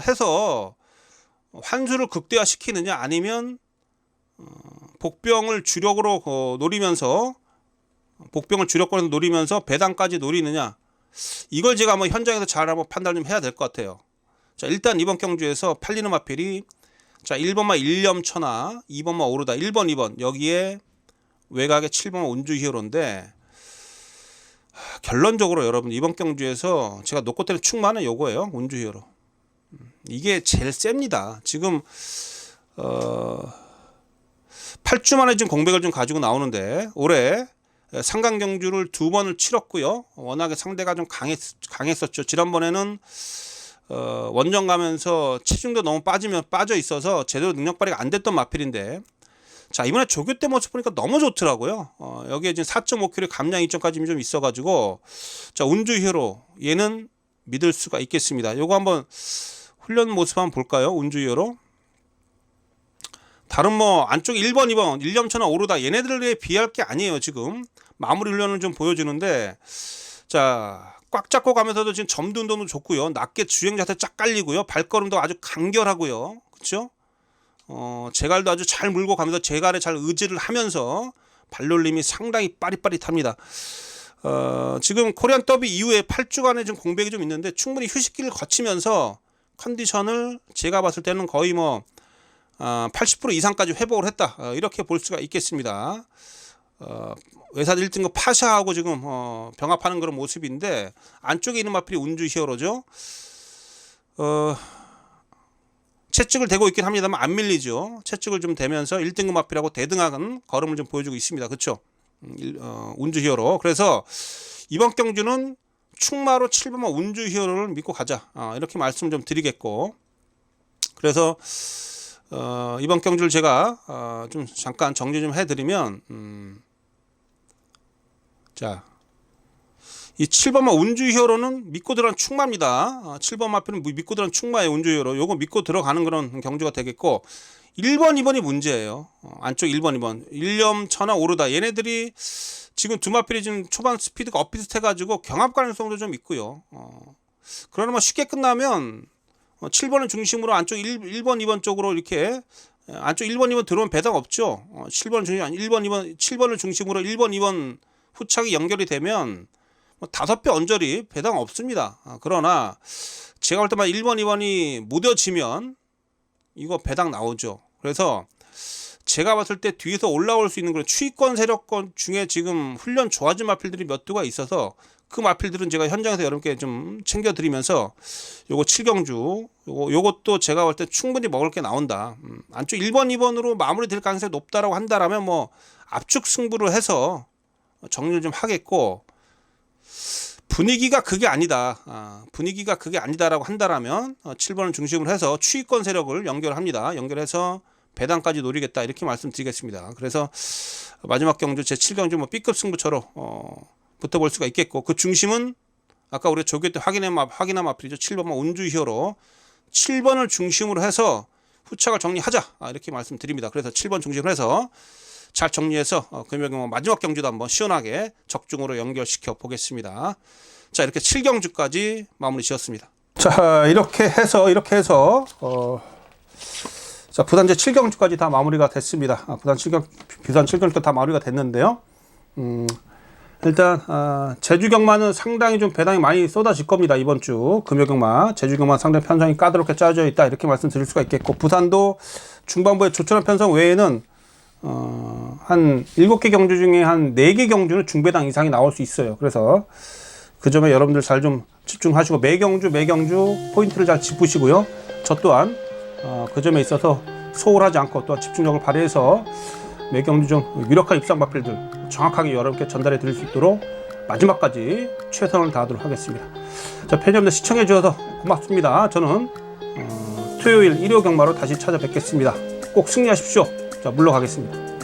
해서 환수를 극대화시키느냐, 아니면 복병을 주력으로 노리면서 배당까지 노리느냐, 이걸 제가 한번 현장에서 잘 한번 판단 좀 해야 될 것 같아요. 자, 일단 이번 경주에서 팔리는 마필이, 자, 1번마 일념천하, 2번마 오르다, 1번 2번 여기에 외곽에 7번마 운주히어로인데, 결론적으로 여러분 이번 경주에서 제가 놓고 때는 충만은 요거예요. 운주히어로 이게 제일 셉니다. 지금 8주 만에 지금 공백을 좀 가지고 나오는데, 올해 상강 경주를 2번을 치렀고요. 워낙에 상대가 좀 강했었죠. 지난번에는 원정 가면서 체중도 너무 빠져 있어서 제대로 능력 발휘가 안 됐던 마필인데, 자, 이번에 조교 때 모습 보니까 너무 좋더라고요. 여기에 지금 4.5kg 감량 이점까지 좀 있어가지고, 자, 운주히어로 얘는 믿을 수가 있겠습니다. 요거 한번 훈련 모습 한번 볼까요? 운주히어로. 다른 뭐 안쪽 1번 2번 일념천하 오르다 얘네들에 비할 게 아니에요. 지금 마무리 훈련을 좀 보여주는데, 자, 꽉 잡고 가면서도 지금 점도 운동도 좋고요. 낮게 주행 자세 쫙 깔리고요. 발걸음도 아주 간결하고요. 그렇죠? 제갈도 아주 잘 물고 가면서 제갈에 잘 의지를 하면서 발놀림이 상당히 빠릿빠릿합니다. 지금 코리안 더비 이후에 8주간의 좀 공백이 좀 있는데, 충분히 휴식기를 거치면서 컨디션을 제가 봤을 때는 거의 뭐 80% 이상까지 회복을 했다, 이렇게 볼 수가 있겠습니다. 외산 1등급 파샤하고 지금 병합하는 그런 모습인데, 안쪽에 있는 마필이 운주히어로죠. 채찍을 대고 있긴 합니다만 안 밀리죠. 채찍을 좀 대면서 1등급 마필하고 대등한 걸음을 좀 보여주고 있습니다. 그렇죠? 운주 히어로. 그래서 이번 경주는 충마로 7번마 운주 히어로를 믿고 가자. 이렇게 말씀 좀 드리겠고. 그래서 이번 경주를 제가 좀 잠깐 정리 좀 해드리면 자, 이 7번마 운주 히어로는 믿고 들어간 충마입니다. 7번 마표는 믿고 들어간 충마의 운주 히어로. 요거 믿고 들어가는 그런 경주가 되겠고 1번, 2번이 문제예요. 안쪽 1번, 2번. 일념, 천하, 오르다. 얘네들이 지금 두 마필이 지금 초반 스피드가 엇비슷해가지고 경합 가능성도 좀 있고요. 그러나 뭐 쉽게 끝나면 7번을 중심으로 안쪽 1번, 2번 쪽으로 이렇게 안쪽 1번, 2번 들어오면 배당 없죠. 7번 중심 1번, 2번, 7번을 중심으로 1번, 2번 후착이 연결이 되면 뭐 5배 언저리 배당 없습니다. 그러나 제가 볼 때만 1번, 2번이 무뎌지면 이거 배당 나오죠. 그래서 제가 봤을 때 뒤에서 올라올 수 있는 그런 추위권 세력권 중에 지금 훈련 좋아진 마필들이 몇 두가 있어서 그 마필들은 제가 현장에서 여러분께 좀 챙겨드리면서 요거 7경주 요것도 제가 볼 때 충분히 먹을 게 나온다. 안쪽 1번, 2번으로 마무리될 가능성이 높다라고 한다라면 뭐 압축 승부를 해서 정리를 좀 하겠고 분위기가 그게 아니다. 분위기가 그게 아니다라고 한다라면 7번을 중심으로 해서 추위권 세력을 연결합니다. 연결해서 배당까지 노리겠다 이렇게 말씀드리겠습니다. 그래서 마지막 경주 제 7경주 뭐 B급 승부처럼 붙어볼 수가 있겠고 그 중심은 아까 우리가 조교 때 확인한 마필이죠. 7번만 운주 히어로 7번을 중심으로 해서 후착을 정리하자 이렇게 말씀드립니다. 그래서 7번 중심으로 해서 잘 정리해서 금요일 마지막 경주도 한번 시원하게 적중으로 연결시켜 보겠습니다. 자, 이렇게 7경주까지 마무리 지었습니다. 자, 이렇게 해서 자, 부산 제 7경주까지 다 마무리가 됐습니다. 부산 7경주 다 마무리가 됐는데요. 일단 제주 경마는 상당히 좀 배당이 많이 쏟아질 겁니다. 이번 주 금요 경마 제주 경마 상당히 편성이 까다롭게 짜져 있다 이렇게 말씀드릴 수가 있겠고 부산도 중반부에 조촐한 편성 외에는 한 7개 경주 중에 한 4개 경주는 중배당 이상이 나올 수 있어요. 그래서 그 점에 여러분들 잘 좀 집중하시고 매 경주 포인트를 잘 짚으시고요. 저 또한 그 점에 있어서 소홀하지 않고 또한 집중력을 발휘해서 매 경주 좀 유력한 입상 마필들 정확하게 여러분께 전달해 드릴 수 있도록 마지막까지 최선을 다하도록 하겠습니다. 자, 팬여러분들 시청해 주셔서 고맙습니다. 저는 토요일 1호 경마로 다시 찾아뵙겠습니다. 꼭 승리하십시오. 자, 물러가겠습니다.